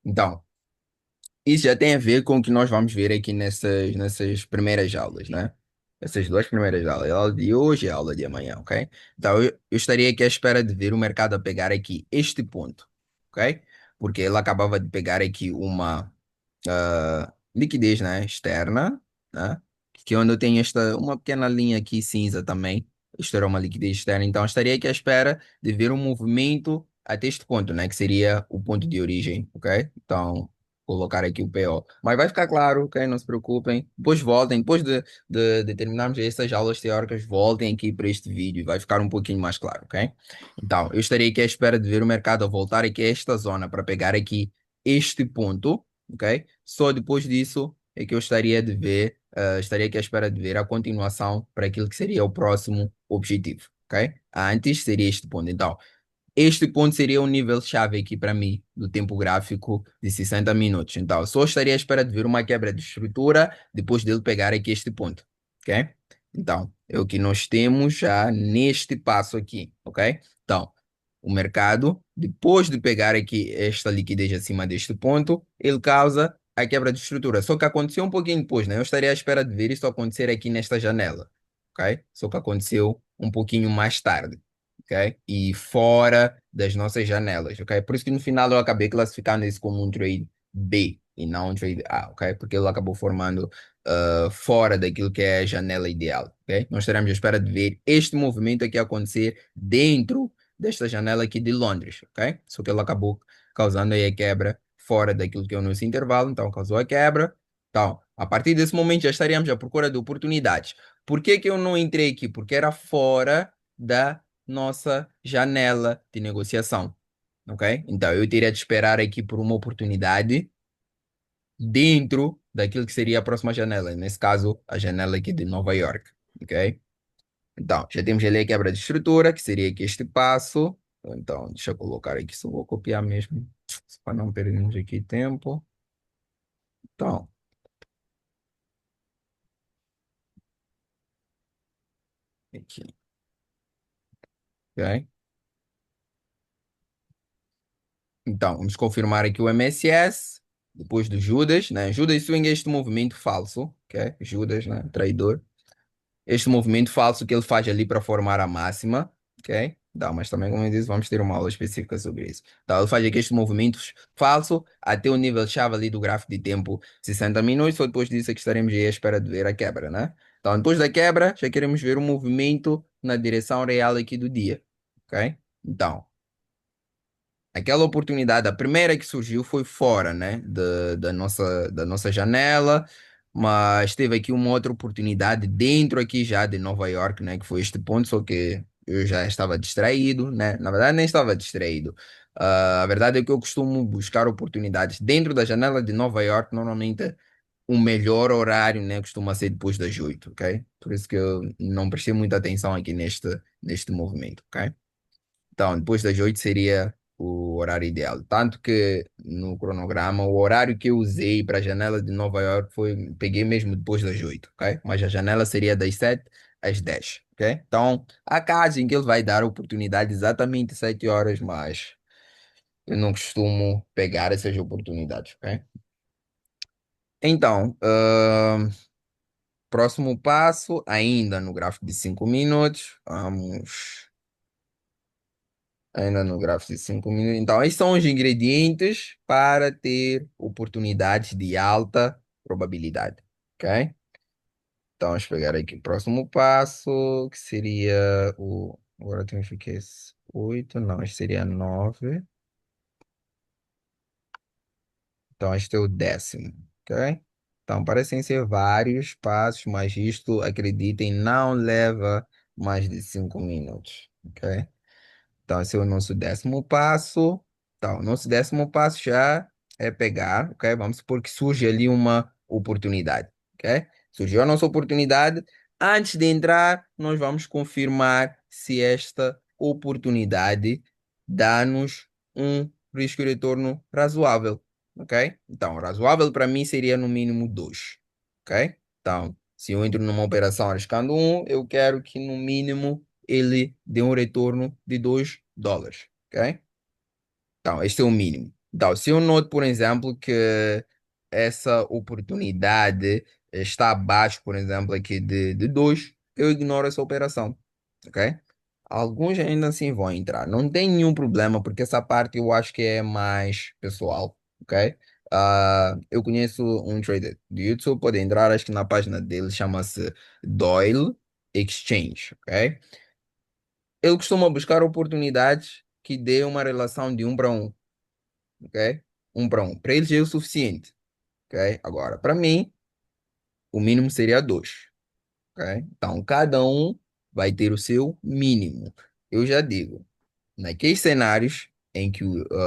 Então, isso já tem a ver com o que nós vamos ver aqui nessas primeiras aulas, né? Essas duas primeiras aulas, a aula de hoje e a aula de amanhã, ok? Então, eu estaria aqui à espera de ver o mercado a pegar aqui este ponto, ok? Porque ele acabava de pegar aqui uma liquidez, né, externa, né? Que é onde eu tenho uma pequena linha aqui cinza também. Isto era uma liquidez externa, então estaria aqui à espera de ver um movimento até este ponto, né? Que seria o ponto de origem, ok? Então, colocar aqui o PO. Mas vai ficar claro, ok? Não se preocupem. Depois voltem, depois de terminarmos estas aulas teóricas, voltem aqui para este vídeo e vai ficar um pouquinho mais claro, ok? Então, eu estarei aqui à espera de ver o mercado a voltar aqui a esta zona para pegar aqui este ponto, ok? Só depois disso é que eu estaria aqui à espera de ver a continuação para aquilo que seria o próximo objetivo, ok? Antes seria este ponto. Então, este ponto seria um nível-chave aqui para mim, do tempo gráfico de 60 minutos. Então, só estaria à espera de ver uma quebra de estrutura depois dele pegar aqui este ponto, ok? Então, é o que nós temos já neste passo aqui, ok? Então, o mercado, depois de pegar aqui esta liquidez acima deste ponto, ele causa a quebra de estrutura. Só que aconteceu um pouquinho depois, né? Eu estaria à espera de ver isso acontecer aqui nesta janela, ok? Só que aconteceu um pouquinho mais tarde, ok? E fora das nossas janelas, ok? Por isso que no final eu acabei classificando isso como um trade B e não um trade A, ok? Porque ele acabou formando fora daquilo que é a janela ideal, ok? Nós estaremos à espera de ver este movimento aqui acontecer dentro desta janela aqui de Londres, ok? Só que ele acabou causando aí a quebra fora daquilo que é o nosso intervalo, então causou a quebra. Então, a partir desse momento já estaríamos à procura de oportunidades. Por que que eu não entrei aqui? Porque era fora da nossa janela de negociação, ok? Então, eu teria de esperar aqui por uma oportunidade dentro daquilo que seria a próxima janela, nesse caso, a janela aqui de Nova York, ok? Então, já temos ali a quebra de estrutura, que seria aqui este passo. Então, deixa eu colocar aqui, só vou copiar mesmo, para não perdermos aqui tempo. Então, aqui, ok? Então, vamos confirmar aqui o MSS, depois do Judas, né? Judas swing é este movimento falso, ok? Judas, né? Traidor. Este movimento falso que ele faz ali para formar a máxima, ok? Não, mas também, como eu disse, vamos ter uma aula específica sobre isso. Então, ele faz aqui estes movimentos falso até o nível-chave ali do gráfico de tempo 60 minutos, só depois disso é que estaremos aí à espera de ver a quebra, né? Então, depois da quebra, já queremos ver o movimento na direção real aqui do dia, ok? Então, aquela oportunidade, a primeira que surgiu foi fora, né, da nossa janela, mas teve aqui uma outra oportunidade dentro aqui já de Nova York, né, que foi este ponto, só que eu já estava distraído, né, na verdade nem estava distraído. A verdade é que eu costumo buscar oportunidades dentro da janela de Nova York, normalmente o melhor horário, né, costuma ser depois das 8, ok? Por isso que eu não prestei muita atenção aqui neste movimento, ok? Então, depois das 8 seria o horário ideal. Tanto que no cronograma, o horário que eu usei para a janela de Nova York foi, peguei mesmo depois das 8, ok? Mas a janela seria das 7 às 10, ok? Então, há casos em que ele vai dar oportunidade exatamente 7 horas, mas eu não costumo pegar essas oportunidades, ok? Então, próximo passo, ainda no gráfico de 5 minutos, vamos. Ainda no gráfico de 5 minutos. Então, esses são os ingredientes para ter oportunidades de alta probabilidade. Ok? Então, vamos pegar aqui o próximo passo, que seria o. Agora tem que 8, não, este seria 9. Então, este é o 10º. Ok? Então, parecem ser vários passos, mas isto, acreditem, não leva mais de 5 minutos. Ok? Então, esse é o nosso 10º passo. Então, o nosso 10º passo já é pegar, ok? Vamos supor que surge ali uma oportunidade, ok? Surgiu a nossa oportunidade. Antes de entrar, nós vamos confirmar se esta oportunidade dá-nos um risco de retorno razoável, ok? Então, razoável para mim seria no mínimo 2, ok? Então, se eu entro numa operação arriscando 1, eu quero que no mínimo ele dê um retorno de $2, ok? Então, este é o mínimo. Então, se eu noto, por exemplo, que essa oportunidade está abaixo, por exemplo, aqui de 2, eu ignoro essa operação, ok? Alguns ainda assim vão entrar. Não tem nenhum problema, porque essa parte eu acho que é mais pessoal, ok? Eu conheço um trader do YouTube, pode entrar, acho que na página dele chama-se Doyle Exchange, ok? Ele costuma buscar oportunidades que dê uma relação de 1 para 1, ok? 1 para 1. Para eles é o suficiente, ok? Agora, para mim, o mínimo seria 2, ok? Então, cada um vai ter o seu mínimo. Eu já digo, naqueles cenários em que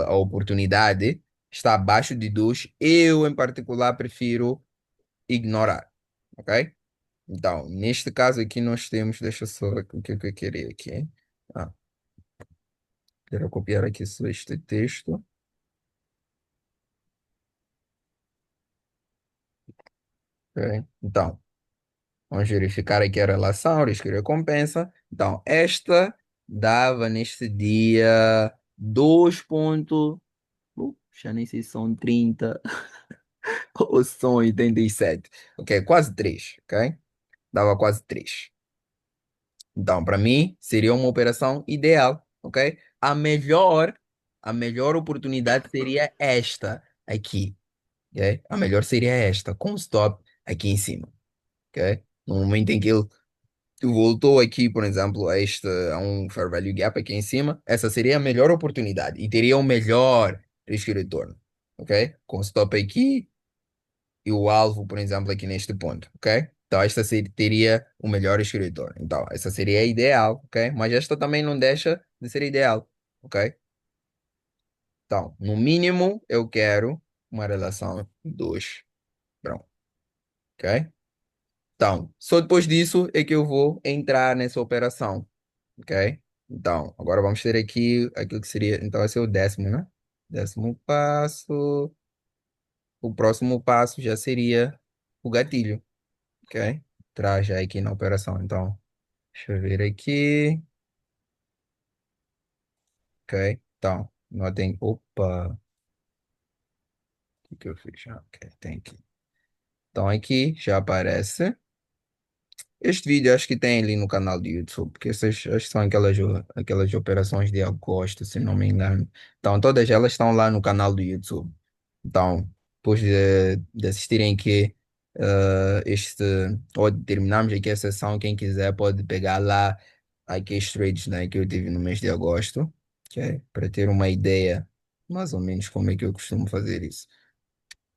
a oportunidade está abaixo de 2, eu, em particular, prefiro ignorar, ok? Então, neste caso aqui, nós temos, deixa eu só ver o que eu queria aqui. Ah, quero copiar aqui só este texto, ok? Então, vamos verificar aqui a relação, risco e recompensa. Então, esta dava neste dia 2 ponto, já nem sei se são 30 ou são 87. Ok, quase 3, ok? Dava quase 3. Então, para mim, seria uma operação ideal, ok? A melhor oportunidade seria esta aqui, ok? A melhor seria esta, com stop aqui em cima, ok? No momento em que ele voltou aqui, por exemplo, a um fair value gap aqui em cima, essa seria a melhor oportunidade e teria o melhor risco e retorno, ok? Com stop aqui e o alvo, por exemplo, aqui neste ponto, ok? Então, teria o melhor risco e retorno. Então, essa seria a ideal, ok? Mas esta também não deixa de ser ideal, ok? Então, no mínimo, eu quero uma relação 2, pronto, ok? Então, só depois disso é que eu vou entrar nessa operação. Ok? Então, agora vamos ter aqui aquilo que seria. Então, esse é o 10º, né? 10º passo. O próximo passo já seria o gatilho. Ok? Traz já aqui na operação. Então, deixa eu ver aqui. Ok? Então, notem. Opa! O que eu fiz? Ok, tem aqui. Então, aqui já aparece. Este vídeo acho que tem ali no canal do YouTube, porque essas acho que são aquelas operações de agosto, se não me engano. Então, todas elas estão lá no canal do YouTube. Então, depois de assistirem aqui ou de terminarmos aqui a sessão, quem quiser pode pegar lá aqueles trades, né, que eu tive no mês de agosto, ok? Para ter uma ideia mais ou menos como é que eu costumo fazer isso.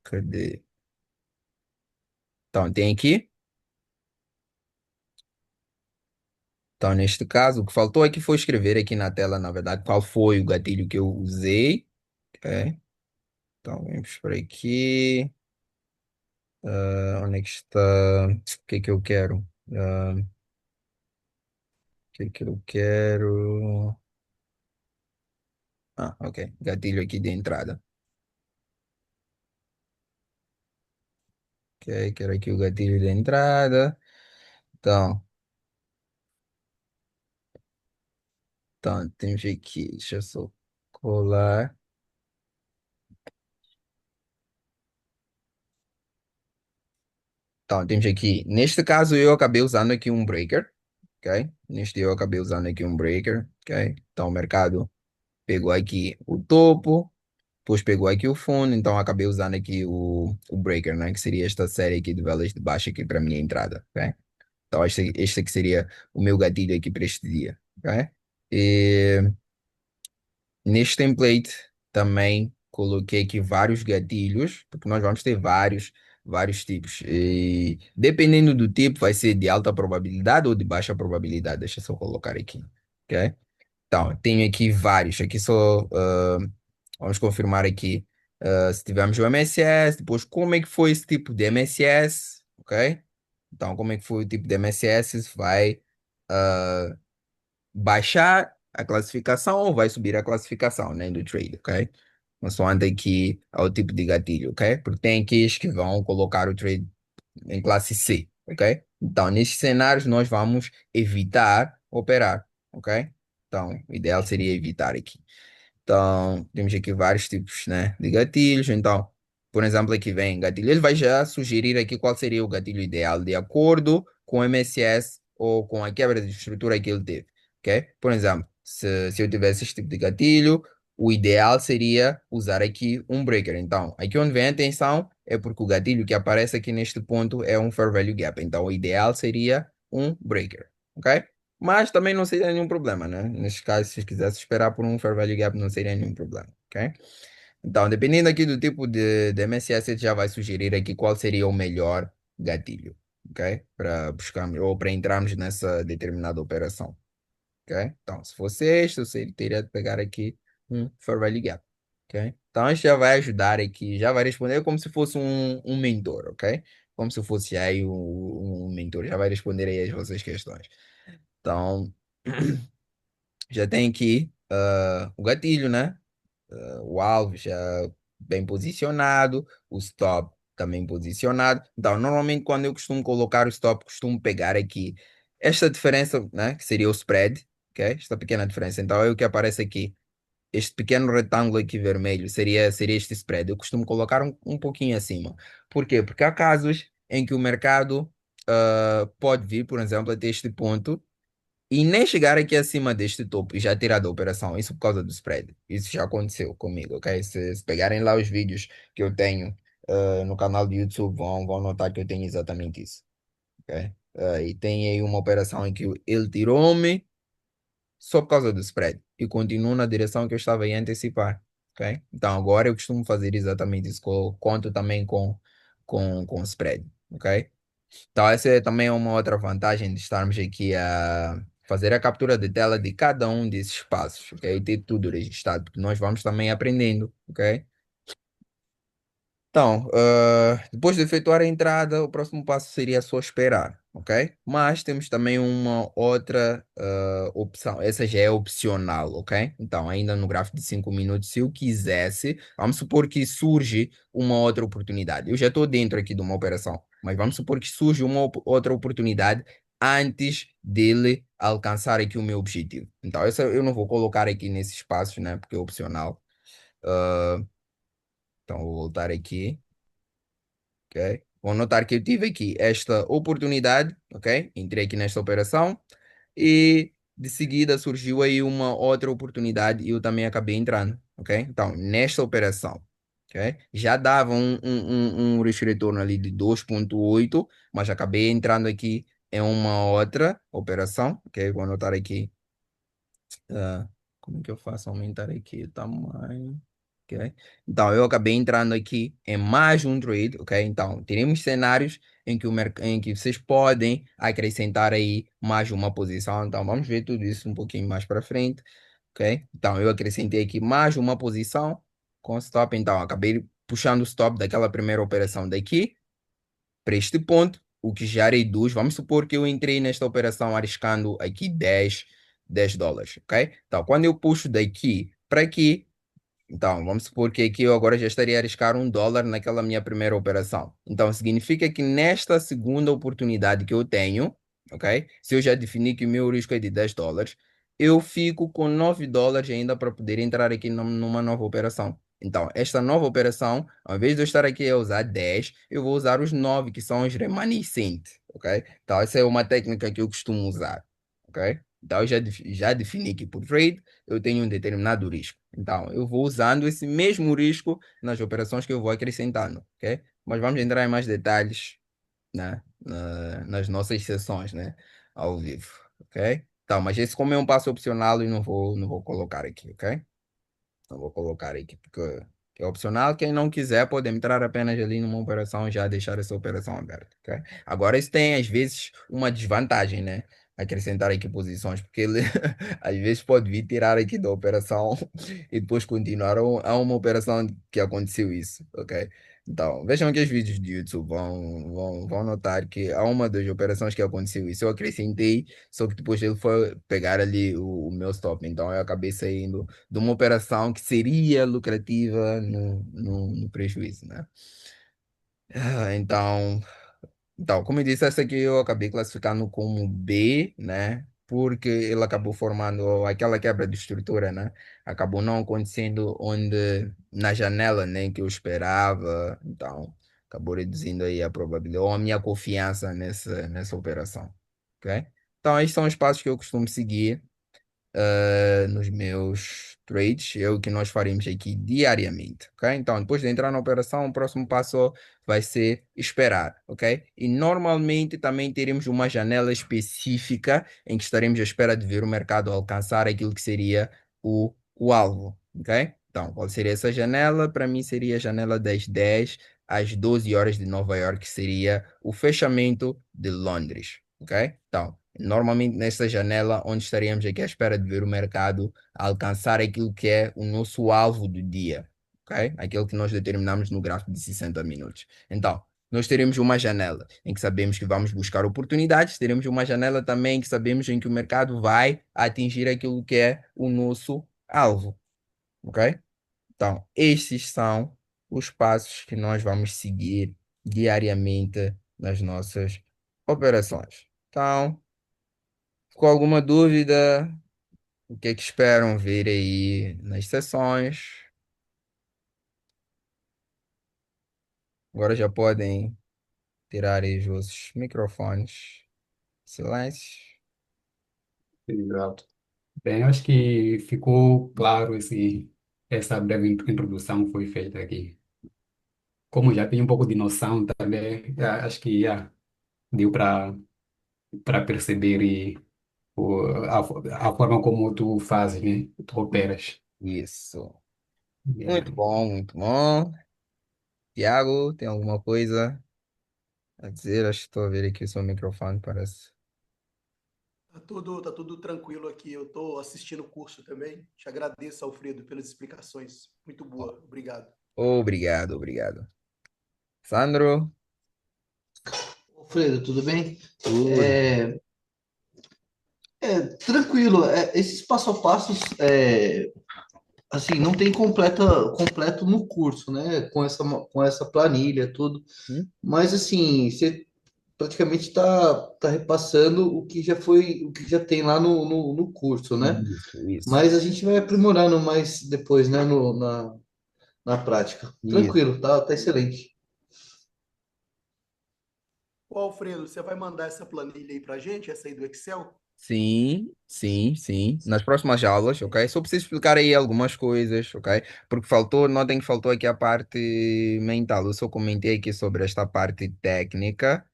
Cadê? Então, tem aqui. Então, neste caso, o que faltou aqui foi escrever aqui na tela, na verdade, qual foi o gatilho que eu usei, ok? Então, vamos por aqui. Onde é que está? O que é que eu quero? O que é que eu quero? Ah, ok. Gatilho aqui de entrada. Ok, quero aqui o gatilho de entrada. Então, temos aqui, deixa eu só colar. Então, temos aqui, neste caso eu acabei usando aqui um breaker, ok? Neste eu acabei usando aqui um breaker, ok? Então, o mercado pegou aqui o topo, depois pegou aqui o fundo, então acabei usando aqui o breaker, né? Que seria esta série aqui de velas de baixo aqui para minha entrada, ok? Então este aqui seria o meu gatilho aqui para este dia, ok? E neste template também coloquei aqui vários gatilhos, porque nós vamos ter vários tipos. E dependendo do tipo, vai ser de alta probabilidade ou de baixa probabilidade. Deixa eu só colocar aqui, ok? Então, tenho aqui vários. Aqui só vamos confirmar aqui se tivermos o MSS, depois como é que foi esse tipo de MSS, ok? Então, como é que foi o tipo de MSS? Vai ah, baixar a classificação ou vai subir a classificação, né, do trade, ok? Consoante aqui ao tipo de gatilho, ok? Porque tem aqui os que vão colocar o trade em classe C, ok? Então, nesses cenários, nós vamos evitar operar, ok? Então, o ideal seria evitar aqui. Então, temos aqui vários tipos, né, de gatilhos. Então, por exemplo, aqui vem gatilho. Ele vai já sugerir aqui qual seria o gatilho ideal de acordo com o MSS ou com a quebra de estrutura que ele teve, ok? Por exemplo, se eu tivesse este tipo de gatilho, o ideal seria usar aqui um breaker. Então, aqui onde vem a atenção é porque o gatilho que aparece aqui neste ponto é um Fair Value Gap. Então, o ideal seria um breaker, ok? Mas também não seria nenhum problema, né? Neste caso, se quisesse esperar por um Fair Value Gap, não seria nenhum problema, ok? Então, dependendo aqui do tipo de MSS, ele já vai sugerir aqui qual seria o melhor gatilho, ok? Para buscarmos ou para entrarmos nessa determinada operação, ok? Então, se fosse este, você teria de pegar aqui um Fair Value Gap, ok? Então, isso já vai ajudar aqui, já vai responder como se fosse um mentor, ok? Como se fosse aí um mentor, já vai responder aí as vossas questões. Então, já tem aqui o gatilho, né? O alvo já bem posicionado, o stop também posicionado. Então, normalmente quando eu costumo colocar o stop, costumo pegar aqui esta diferença, né? Que seria o spread, ok? Esta pequena diferença. Então, é o que aparece aqui. Este pequeno retângulo aqui vermelho seria este spread. Eu costumo colocar um pouquinho acima. Por quê? Porque há casos em que o mercado pode vir, por exemplo, até este ponto e nem chegar aqui acima deste topo e já tirar da operação. Isso por causa do spread. Isso já aconteceu comigo, ok? Se pegarem lá os vídeos que eu tenho no canal do YouTube, vão notar que eu tenho exatamente isso, ok? E tem aí uma operação em que ele tirou-me só por causa do spread e continuo na direção que eu estava a antecipar, ok? Então agora eu costumo fazer exatamente isso, conto também com spread, ok? Então, essa é também uma outra vantagem de estarmos aqui a fazer a captura de tela de cada um desses passos, ok? E ter tudo registrado, porque nós vamos também aprendendo, ok? Então, depois de efetuar a entrada, o próximo passo seria só esperar, ok? Mas temos também uma outra opção, essa já é opcional, ok? Então, ainda no gráfico de 5 minutos, se eu quisesse, vamos supor que surge uma outra oportunidade. Eu já estou dentro aqui de uma operação, mas vamos supor que surge uma outra oportunidade antes dele alcançar aqui o meu objetivo. Então, essa eu não vou colocar aqui nesses espaços, né? Porque é opcional. Ah, então, vou voltar aqui. Ok? Vão notar que eu tive aqui esta oportunidade, ok? Entrei aqui nesta operação e de seguida surgiu aí uma outra oportunidade e eu também acabei entrando, ok? Então, nesta operação, ok? Já dava um risk retorno ali de 2,8, mas acabei entrando aqui em uma outra operação, ok? Vou anotar aqui como é que eu faço aumentar aqui o tamanho? Ok. Então, eu acabei entrando aqui em mais um trade, ok? Então, teremos cenários em que vocês podem acrescentar aí mais uma posição. Então, vamos ver tudo isso um pouquinho mais para frente, ok? Então, eu acrescentei aqui mais uma posição com stop. Então, acabei puxando o stop daquela primeira operação daqui para este ponto, o que já reduz. Vamos supor que eu entrei nesta operação arriscando aqui dez dólares, ok? Então, quando eu puxo daqui para aqui, então, vamos supor que aqui eu agora já estaria a arriscar $1 naquela minha primeira operação. Então, significa que nesta segunda oportunidade que eu tenho, ok? Se eu já defini que o meu risco é de $10, eu fico com $9 ainda para poder entrar aqui numa nova operação. Então, esta nova operação, ao invés de eu estar aqui a usar 10, eu vou usar os 9, que são os remanescentes, ok? Então, essa é uma técnica que eu costumo usar, ok? Então, eu já defini que por trade eu tenho um determinado risco. Então, eu vou usando esse mesmo risco nas operações que eu vou acrescentando, ok? Mas vamos entrar em mais detalhes, né, nas nossas sessões, né, ao vivo, ok? Então, mas esse como é um passo opcional, eu não vou colocar aqui, ok? Não vou colocar aqui porque é opcional. Quem não quiser pode entrar apenas ali numa operação e já deixar essa operação aberta, ok? Agora, isso tem às vezes uma desvantagem, né? Acrescentar aqui posições, porque ele às vezes pode vir tirar aqui da operação e depois continuar. Há uma operação que aconteceu isso, ok? Então, vejam aqui os vídeos do YouTube, vão notar que há uma das operações que aconteceu isso. Eu acrescentei, só que depois ele foi pegar ali o meu stop. Então, eu acabei saindo de uma operação que seria lucrativa no prejuízo, né? Então, como eu disse, essa aqui eu acabei classificando como B, né? porque ele acabou formando aquela quebra de estrutura, né? Acabou não acontecendo onde na janela nem que eu esperava, então acabou reduzindo aí a probabilidade ou a minha confiança nessa operação, ok? Então, estes são os passos que eu costumo seguir nos meus trades, é o que nós faremos aqui diariamente, ok? Então, depois de entrar na operação, o próximo passo vai ser esperar, ok? E normalmente também teremos uma janela específica em que estaremos à espera de ver o mercado alcançar aquilo que seria o alvo, ok? Então, qual seria essa janela? Para mim seria a janela das 10 às 12 horas de Nova York, que seria o fechamento de Londres, ok? Então, normalmente nessa janela onde estaríamos aqui à espera de ver o mercado alcançar aquilo que é o nosso alvo do dia, ok? Aquilo que nós determinamos no gráfico de 60 minutos. Então, nós teremos uma janela em que sabemos que vamos buscar oportunidades, teremos uma janela também que sabemos em que o mercado vai atingir aquilo que é o nosso alvo, ok? Então, estes são os passos que nós vamos seguir diariamente nas nossas operações. Então, ficou alguma dúvida? O que é que esperam ver aí nas sessões? Agora já podem tirar aí os vossos microfones. Silêncio. Exato. Bem, acho que ficou claro essa breve introdução que foi feita aqui. Como já tenho um pouco de noção também, acho que deu para perceber a forma como tu fazes, né? Tu operas. Isso. Yeah. Muito bom, muito bom. Tiago, tem alguma coisa a dizer? Acho que estou a ver aqui o seu microfone, parece. Tá tudo tranquilo aqui. Eu estou assistindo o curso também. Te agradeço, Alfredo, pelas explicações. Muito boa. Obrigado. Obrigado, obrigado. Sandro, Alfredo, tudo bem? tudo. É, tranquilo. Esses passo a passos, assim, não tem completo no curso, né? Com essa planilha, tudo. Hum? Mas assim, você praticamente tá repassando o que já tem lá no curso, né? Isso, isso, Mas a gente vai aprimorando mais depois, né? Na prática. isso. Tranquilo, tá excelente. Ô, Alfredo, você vai mandar essa planilha aí para a gente, essa aí do Excel? Sim, sim, sim. Nas próximas aulas, ok? Só preciso explicar aí algumas coisas, ok? Porque faltou, notem que faltou aqui a parte mental. Eu só comentei aqui sobre esta parte técnica,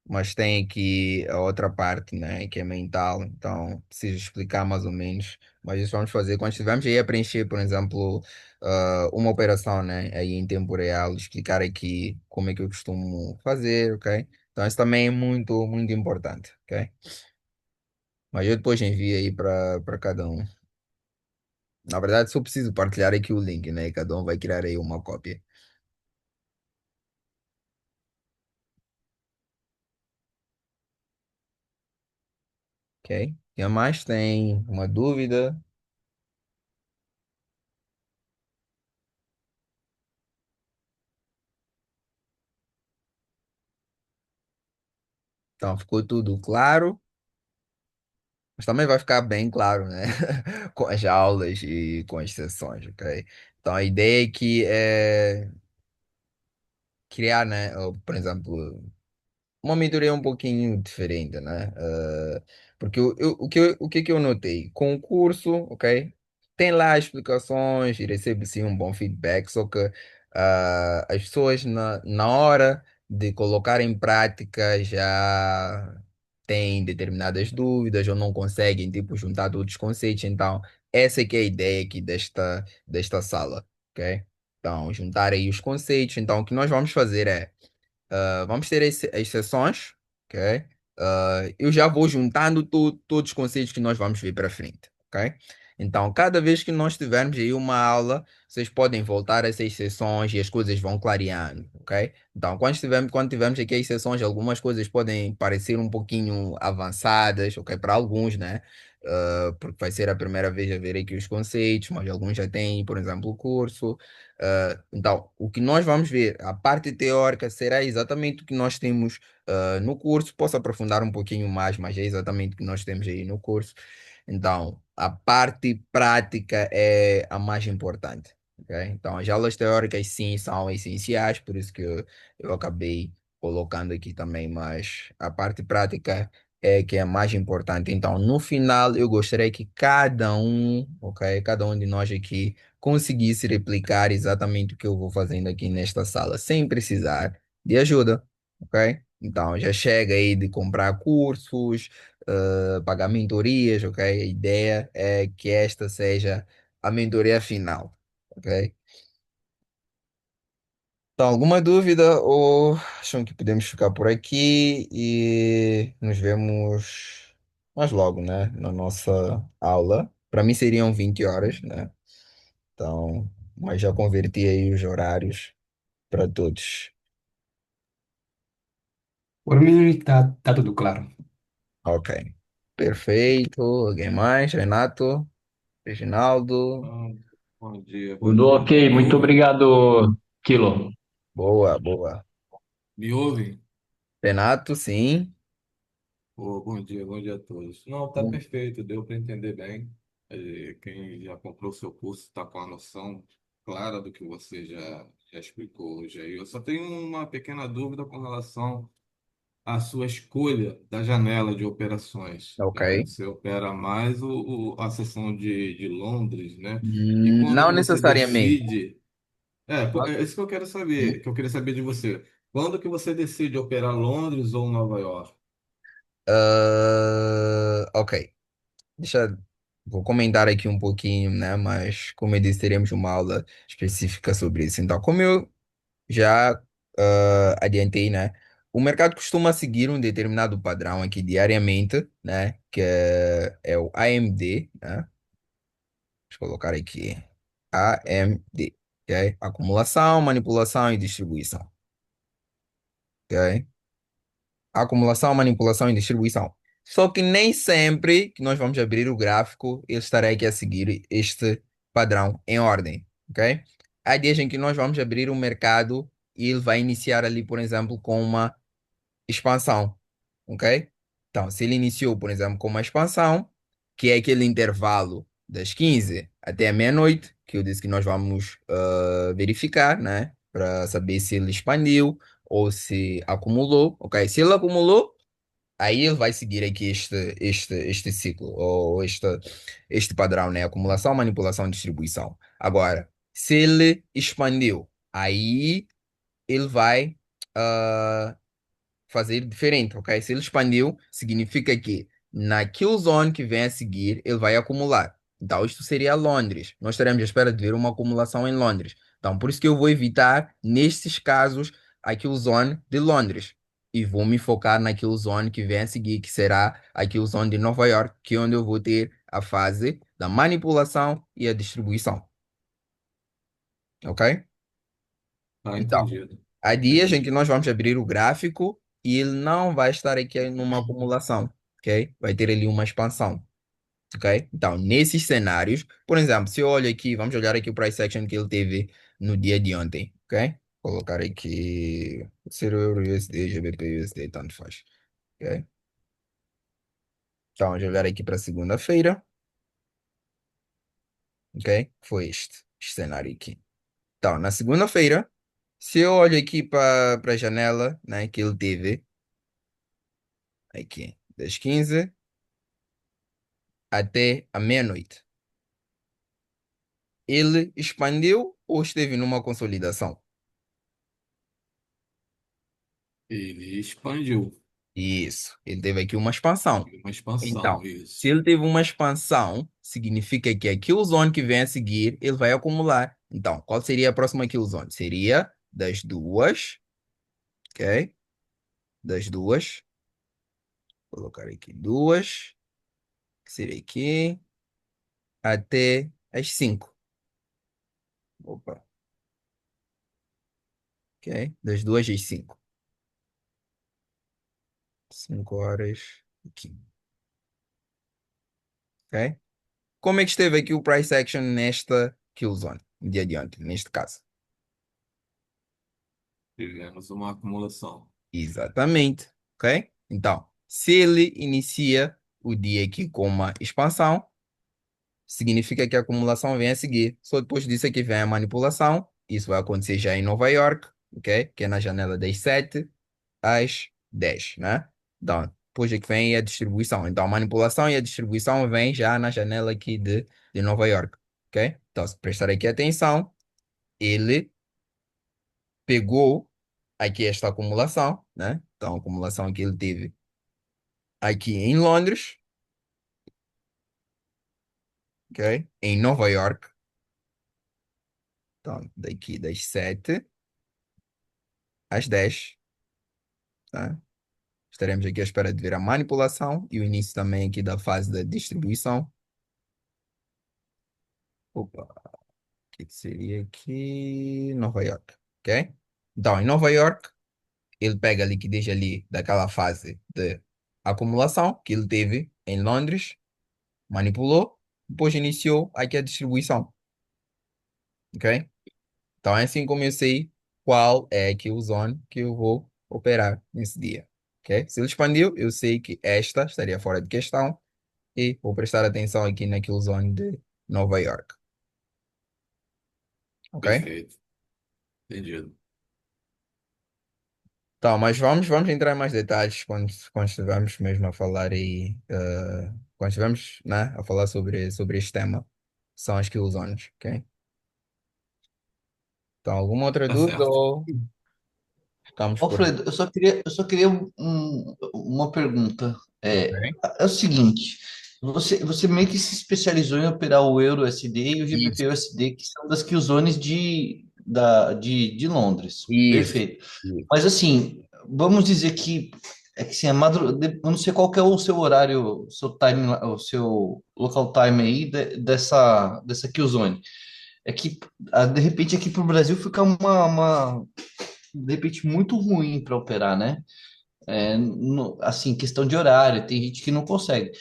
mas tem aqui a outra parte, né, que é mental. Então, preciso explicar mais ou menos. Mas isso vamos fazer quando estivermos aí a preencher, por exemplo, uma operação, né, aí em tempo real, explicar aqui como é que eu costumo fazer, ok? Então, isso também é muito, muito importante, ok? Mas eu depois envio aí para cada um. Na verdade, só preciso partilhar aqui o link, né? Cada um vai criar aí uma cópia. Ok? Quem mais tem uma dúvida? Então, ficou tudo claro, mas também vai ficar bem claro, né? Com as aulas e com as sessões, ok? Então, a ideia aqui é criar, né? Por exemplo, uma mentoria um pouquinho diferente, né? Porque o que que eu notei? Com o curso, ok? Tem lá explicações e recebe sim um bom feedback, só que as pessoas na hora de colocar em prática já têm determinadas dúvidas ou não conseguem, tipo, juntar todos os conceitos. Então, essa é que é a ideia aqui desta sala, ok? Então, juntar aí os conceitos. Então, o que nós vamos fazer é vamos ter as sessões, ok? Eu já vou juntando todos os conceitos que nós vamos ver para frente, ok? Então, cada vez que nós tivermos aí uma aula, vocês podem voltar a essas sessões e as coisas vão clareando, ok? Então, quando tivermos aqui as sessões, algumas coisas podem parecer um pouquinho avançadas, ok? Para alguns, né? Porque vai ser a primeira vez a ver aqui os conceitos, mas alguns já têm, por exemplo, o curso. Então, o que nós vamos ver, a parte teórica será exatamente o que nós temos no curso. Posso aprofundar um pouquinho mais, mas é exatamente o que nós temos aí no curso. Então, a parte prática é a mais importante. Ok? Então, as aulas teóricas, sim, são essenciais, por isso que eu acabei colocando aqui também, mas a parte prática é que é a mais importante. Então, no final, eu gostaria que cada um, ok, cada um de nós aqui conseguisse replicar exatamente o que eu vou fazendo aqui nesta sala, sem precisar de ajuda, ok? Então, já chega aí de comprar cursos, pagar mentorias, ok? A ideia é que esta seja a mentoria final, ok? Então, alguma dúvida ou acham que podemos ficar por aqui e nos vemos mais logo, né? Na nossa aula. Para mim seriam 20 horas, né? Então, mas já converti aí os horários para todos. Por mim, tá tudo claro. Ok. Perfeito. Alguém mais? Renato? Reginaldo? Ah, bom dia, bom Tudo dia. ok, Me muito ouve? obrigado, Kilo. Boa, boa. Me ouve? Renato, sim. Pô, bom dia a todos. Não, tá perfeito, deu para entender bem. Quem já comprou o seu curso está com a noção clara do que você já explicou hoje aí. Eu só tenho uma pequena dúvida com relação à sua escolha da janela de operações, Ok. né? Você opera mais a seção de Londres, né? E Não quando você necessariamente. decide. É isso que eu quero saber, que eu queria saber de você. Quando que você decide operar Londres ou Nova York? Ok. Deixa, vou comentar aqui um pouquinho, né? Mas, como eu disse, teremos uma aula específica sobre isso. Então, como eu já adiantei, né? O mercado costuma seguir um determinado padrão aqui diariamente, né? Que é o AMD, né? Deixa eu colocar aqui. AMD, ok? Acumulação, manipulação e distribuição, ok? Acumulação, manipulação e distribuição. Só que nem sempre que nós vamos abrir o gráfico, ele estará aqui a seguir este padrão em ordem, ok? Há dias em que nós vamos abrir o mercado e ele vai iniciar ali, por exemplo, com uma expansão, ok? Então, se ele iniciou, por exemplo, com uma expansão, que é aquele intervalo das 15 até a meia-noite, que eu disse que nós vamos verificar, né? Para saber se ele expandiu ou se acumulou, ok? Se ele acumulou, aí ele vai seguir aqui este ciclo, ou este padrão, né? Acumulação, manipulação, distribuição. Agora, se ele expandiu, aí ele vai ah, fazer diferente, ok? Se ele expandiu, significa que na kill zone que vem a seguir, ele vai acumular. Então, isto seria Londres. Nós estaremos à espera de ver uma acumulação em Londres. Então, por isso que eu vou evitar, nestes casos, a kill zone de Londres. E vou me focar na kill zone que vem a seguir, que será a kill zone de Nova York, que é onde eu vou ter a fase da manipulação e a distribuição. Ok? Tá Então, entendido. há dias em que Entendi. nós vamos abrir o gráfico e ele não vai estar aqui numa acumulação, ok? Vai ter ali uma expansão, ok? Então, nesses cenários, por exemplo, se eu olho aqui, vamos olhar aqui o price action que ele teve no dia de ontem, ok? Colocar aqui, ser o Euro USD, GBP USD, tanto faz, ok? Então, vamos olhar aqui para segunda-feira, ok? Foi este cenário aqui. Então, na segunda-feira, se eu olho aqui para a janela, né, que ele teve, aqui, das 15 até a meia-noite. Ele expandiu ou esteve numa consolidação? Ele expandiu. Isso, ele teve aqui uma expansão. Uma expansão, Então, se isso. ele teve uma expansão, significa que a kill zone que vem a seguir, ele vai acumular. Então, qual seria a próxima kill zone? Seria das duas, ok? Das duas, vou colocar aqui duas, que seria aqui, até as 5. Opa, ok? Das 2 às 5. 5 horas e 15, ok? Como é que esteve aqui o price action nesta Killzone, no dia de ontem, neste caso? Tivemos uma acumulação. Exatamente, ok? Então, se ele inicia o dia aqui com uma expansão, significa que a acumulação vem a seguir. Só depois disso é que vem a manipulação. Isso vai acontecer já em Nova York, ok? Que é na janela das 7 às 10, né? Então, depois é que vem a distribuição. Então, a manipulação e a distribuição vem já na janela aqui de Nova York, ok? Então, se prestar aqui atenção, ele pegou aqui esta acumulação, né? Então, a acumulação que ele teve aqui em Londres, ok? Em Nova York, então, daqui das 7 às 10, tá? Estaremos aqui à espera de ver a manipulação e o início também aqui da fase da distribuição. Opa, o que seria aqui? Nova York, ok? Então, em Nova York, ele pega a liquidez ali daquela fase de acumulação que ele teve em Londres, manipulou, depois iniciou aqui a distribuição, ok? Então, é assim como eu sei qual é aqui o zone que eu vou operar nesse dia, ok? Se ele expandiu, eu sei que esta estaria fora de questão e vou prestar atenção aqui naquele zone de Nova York, ok? Perfeito. Entendido. Então, mas vamos entrar em mais detalhes quando estivermos mesmo a falar aí, quando estivermos, né, a falar sobre este tema, são as kill zones, ok? Então, alguma outra Tá dúvida certo. ou ficamos por aí? Alfredo, eu só queria uma pergunta. Ok. É o seguinte, você meio que se especializou em operar o Euro USD e o Isso, GBP USD, que são das killzones de Londres. isso, Perfeito. isso. Mas assim, vamos dizer que é que assim, eu não sei qual que é o seu horário, o seu local time aí dessa killzone. É que de repente aqui para o Brasil fica de repente muito ruim para operar, né? Assim, questão de horário, tem gente que não consegue.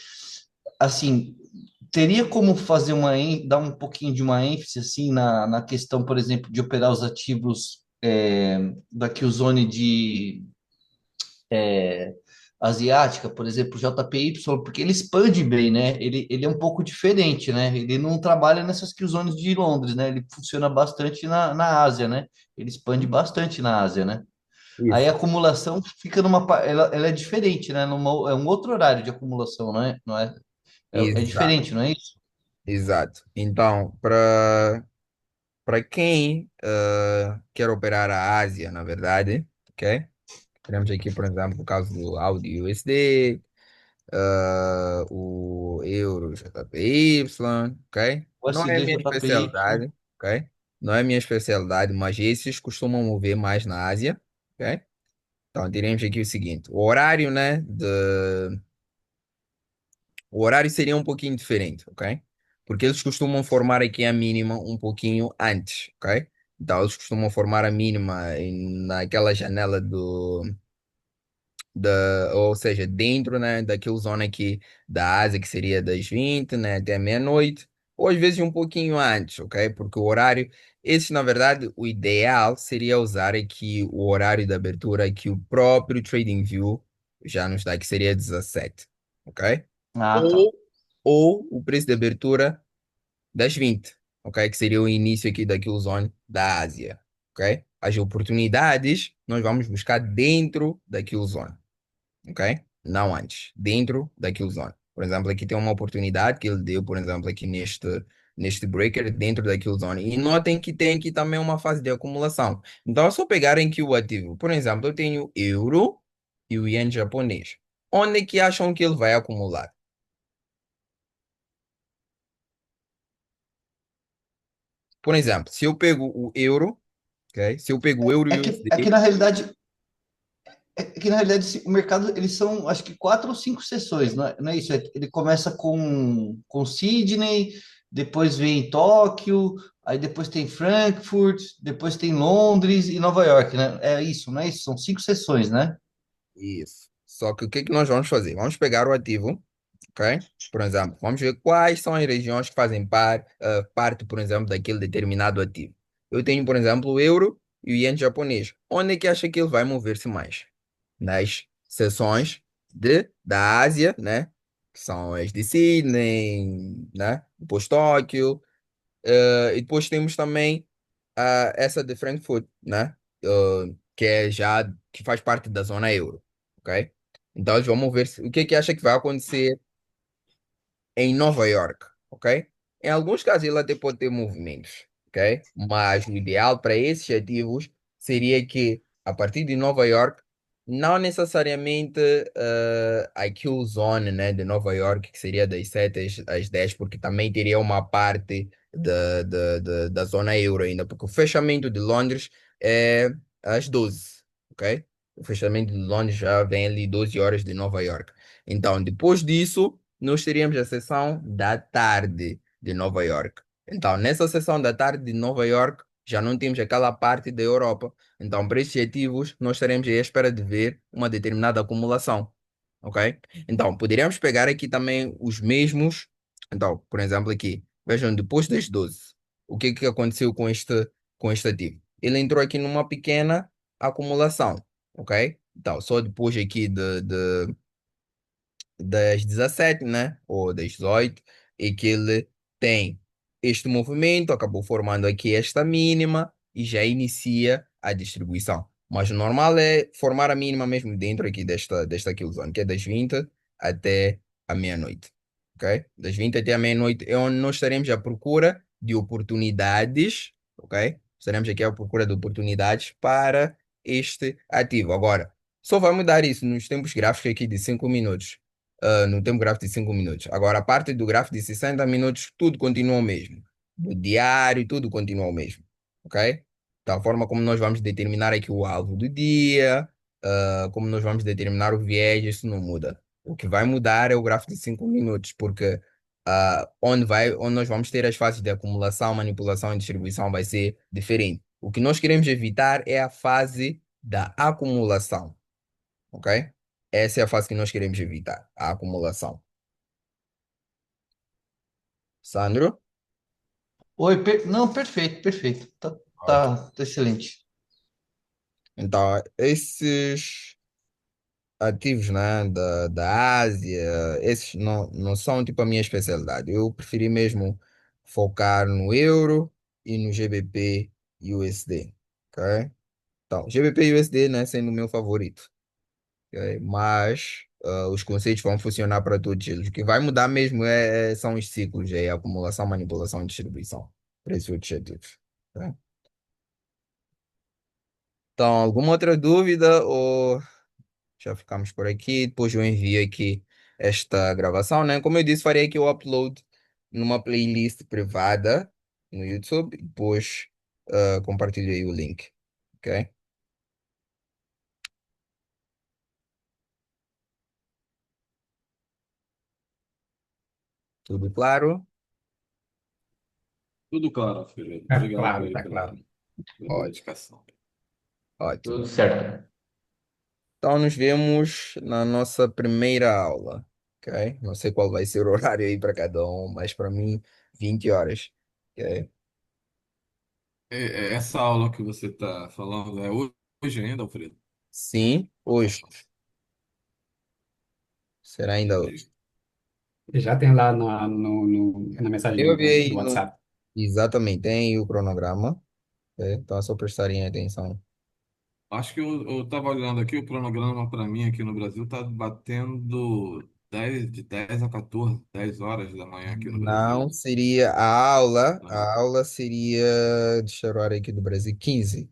Assim, teria como fazer dar um pouquinho de uma ênfase assim na questão, por exemplo, de operar os ativos da Qzone asiática, por exemplo, JPY, porque ele expande bem, né? Ele é um pouco diferente, né? Ele não trabalha nessas Qzones de Londres, né? Ele funciona bastante na Ásia, né? Ele expande bastante na Ásia, né? Aí Isso, a acumulação fica ela é diferente, né? É um outro horário de acumulação, não é? Não é, é exato, diferente, não é isso? exato. Então, para quem quer operar a Ásia, na verdade, ok? Temos aqui, por exemplo, o caso do Audi USD, o Euro JPY, ok? O Não é a SD, minha JPY, especialidade, ok? Não é a minha especialidade, mas esses costumam mover mais na Ásia, ok? Então, diremos aqui o seguinte, o horário seria um pouquinho diferente, ok? Porque eles costumam formar aqui a mínima um pouquinho antes, ok? Então, eles costumam formar a mínima naquela janela ou seja, dentro, né, daquela zona aqui da Ásia, que seria das 20, né, até meia-noite, ou às vezes um pouquinho antes, ok? Porque o horário, esse, na verdade, o ideal seria usar aqui o horário de abertura que o próprio TradingView já nos dá, que seria 17, ok? Ah, tá. Ou, ou o preço de abertura das 20, ok? Que seria o início aqui daquele zone da Ásia, ok? As oportunidades nós vamos buscar dentro daquele zone, ok? Não antes, dentro daquele zone. Por exemplo, aqui tem uma oportunidade que ele deu, por exemplo, aqui neste breaker dentro daquele zone. E notem que tem aqui também uma fase de acumulação. Então, é só pegarem aqui o ativo. Por exemplo, eu tenho euro e o ien japonês. Onde é que acham que ele vai acumular? Por exemplo, se eu pego o euro, ok? Se eu pego o euro É que, é que USD, na realidade, o mercado, eles são, acho que 4 ou 5 sessões, não é isso? Ele começa com Sydney, depois vem Tóquio, aí depois tem Frankfurt, depois tem Londres e Nova York, né? É isso, não é isso? São 5 sessões, né? Isso. Só que o que que nós vamos fazer? Vamos pegar o ativo, ok? Por exemplo, vamos ver quais são as regiões que fazem parte, por exemplo, daquele determinado ativo. Eu tenho, por exemplo, o euro e o iene japonês. Onde é que acha que ele vai mover-se mais? Nas seções da Ásia, né? Que são as de Sydney, né? Depois Tóquio. E depois temos também essa de Frankfurt, né? Que é já que faz parte da zona euro, ok? Então eles vão ver o que é que acha que vai acontecer em Nova York, ok? Em alguns casos ele até pode ter movimentos, ok? Mas o ideal para esses ativos seria que a partir de Nova York, não necessariamente a Q Zone, né, de Nova York, que seria das 7 às 10, porque também teria uma parte da zona euro ainda, porque o fechamento de Londres é às 12, ok? O fechamento de Londres já vem ali 12 horas de Nova York. Então, depois disso nós teríamos a sessão da tarde de Nova York. Então, nessa sessão da tarde de Nova York, já não temos aquela parte da Europa. Então, para estes ativos, nós estaremos aí à espera de ver uma determinada acumulação. Ok? Então, poderíamos pegar aqui também os mesmos. Então, por exemplo, aqui, vejam, depois das 12, o que que aconteceu com este ativo? Ele entrou aqui numa pequena acumulação. Ok? Então, só depois aqui das 17, né? Ou das 18, e que ele tem este movimento, acabou formando aqui esta mínima e já inicia a distribuição. Mas o normal é formar a mínima mesmo dentro aqui desta kill zone, que é das 20 até a meia-noite. Ok? Das 20 até a meia-noite é onde nós estaremos à procura de oportunidades, ok? Estaremos aqui à procura de oportunidades para este ativo. Agora, só vai mudar isso nos tempos gráficos aqui de 5 minutos, no tempo gráfico de 5 minutos. Agora, a parte do gráfico de 60 minutos, tudo continua o mesmo. Do diário, tudo continua o mesmo. Ok? Da forma como nós vamos determinar aqui o alvo do dia, como nós vamos determinar o viés, isso não muda. O que vai mudar é o gráfico de 5 minutos, porque onde nós vamos ter as fases de acumulação, manipulação e distribuição vai ser diferente. O que nós queremos evitar é a fase da acumulação, ok? Essa é a fase que nós queremos evitar, a acumulação. Sandro? Oi, não, perfeito, perfeito. Tá, Ótimo. tá excelente. Então, esses ativos, né, da Ásia, esses não são tipo a minha especialidade. Eu preferi mesmo focar no euro e no GBP USD, ok? Então, GBP USD, né, sendo o meu favorito, ok? Mas os conceitos vão funcionar para todos eles. O que vai mudar mesmo são os ciclos, é acumulação, manipulação e distribuição para esses outros ativos. Ok? Então, alguma outra dúvida ou já ficamos por aqui? Depois eu envio aqui esta gravação, né? Como eu disse, farei aqui o upload numa playlist privada no YouTube. Depois compartilho aí o link, ok? Tudo claro? Tudo claro, Felipe. Tá Obrigado claro, aí tá claro. pela Ótimo, dedicação. ótimo. Tudo certo. Então nos vemos na nossa primeira aula, ok? Não sei qual vai ser o horário aí para cada um, mas para mim, 20 horas, ok? Essa aula que você está falando é hoje ainda, Alfredo? Sim, hoje. Será ainda hoje. Entendi. Já tem lá na Eu mensagem vi do aí no... WhatsApp. Exatamente, tem o cronograma, ok? Então é só prestarem atenção. Acho que eu estava olhando aqui, o cronograma para mim aqui no Brasil está batendo 10 a 14, 10 horas da manhã aqui no Não Brasil. seria a aula, Não, a aula seria, deixa eu olhar aqui do Brasil, 15.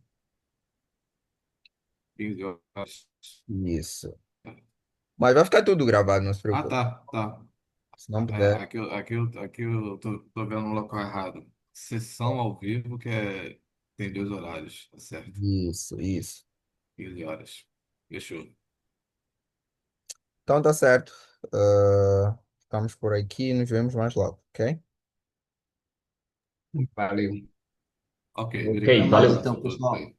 15 horas. Isso. Mas vai ficar tudo gravado, não se Ah, preocupe. tá, tá. Se não É, puder, aqui eu tô vendo no local errado. Sessão ao vivo, tem 2 horários, tá certo? isso, isso. 15 horas. Fechou. Então tá certo. Ficamos por aqui, nos vemos mais logo, ok? Valeu. Ok, Ok, Até obrigado. Um mais valeu. abraço então, a todos pessoal. aí.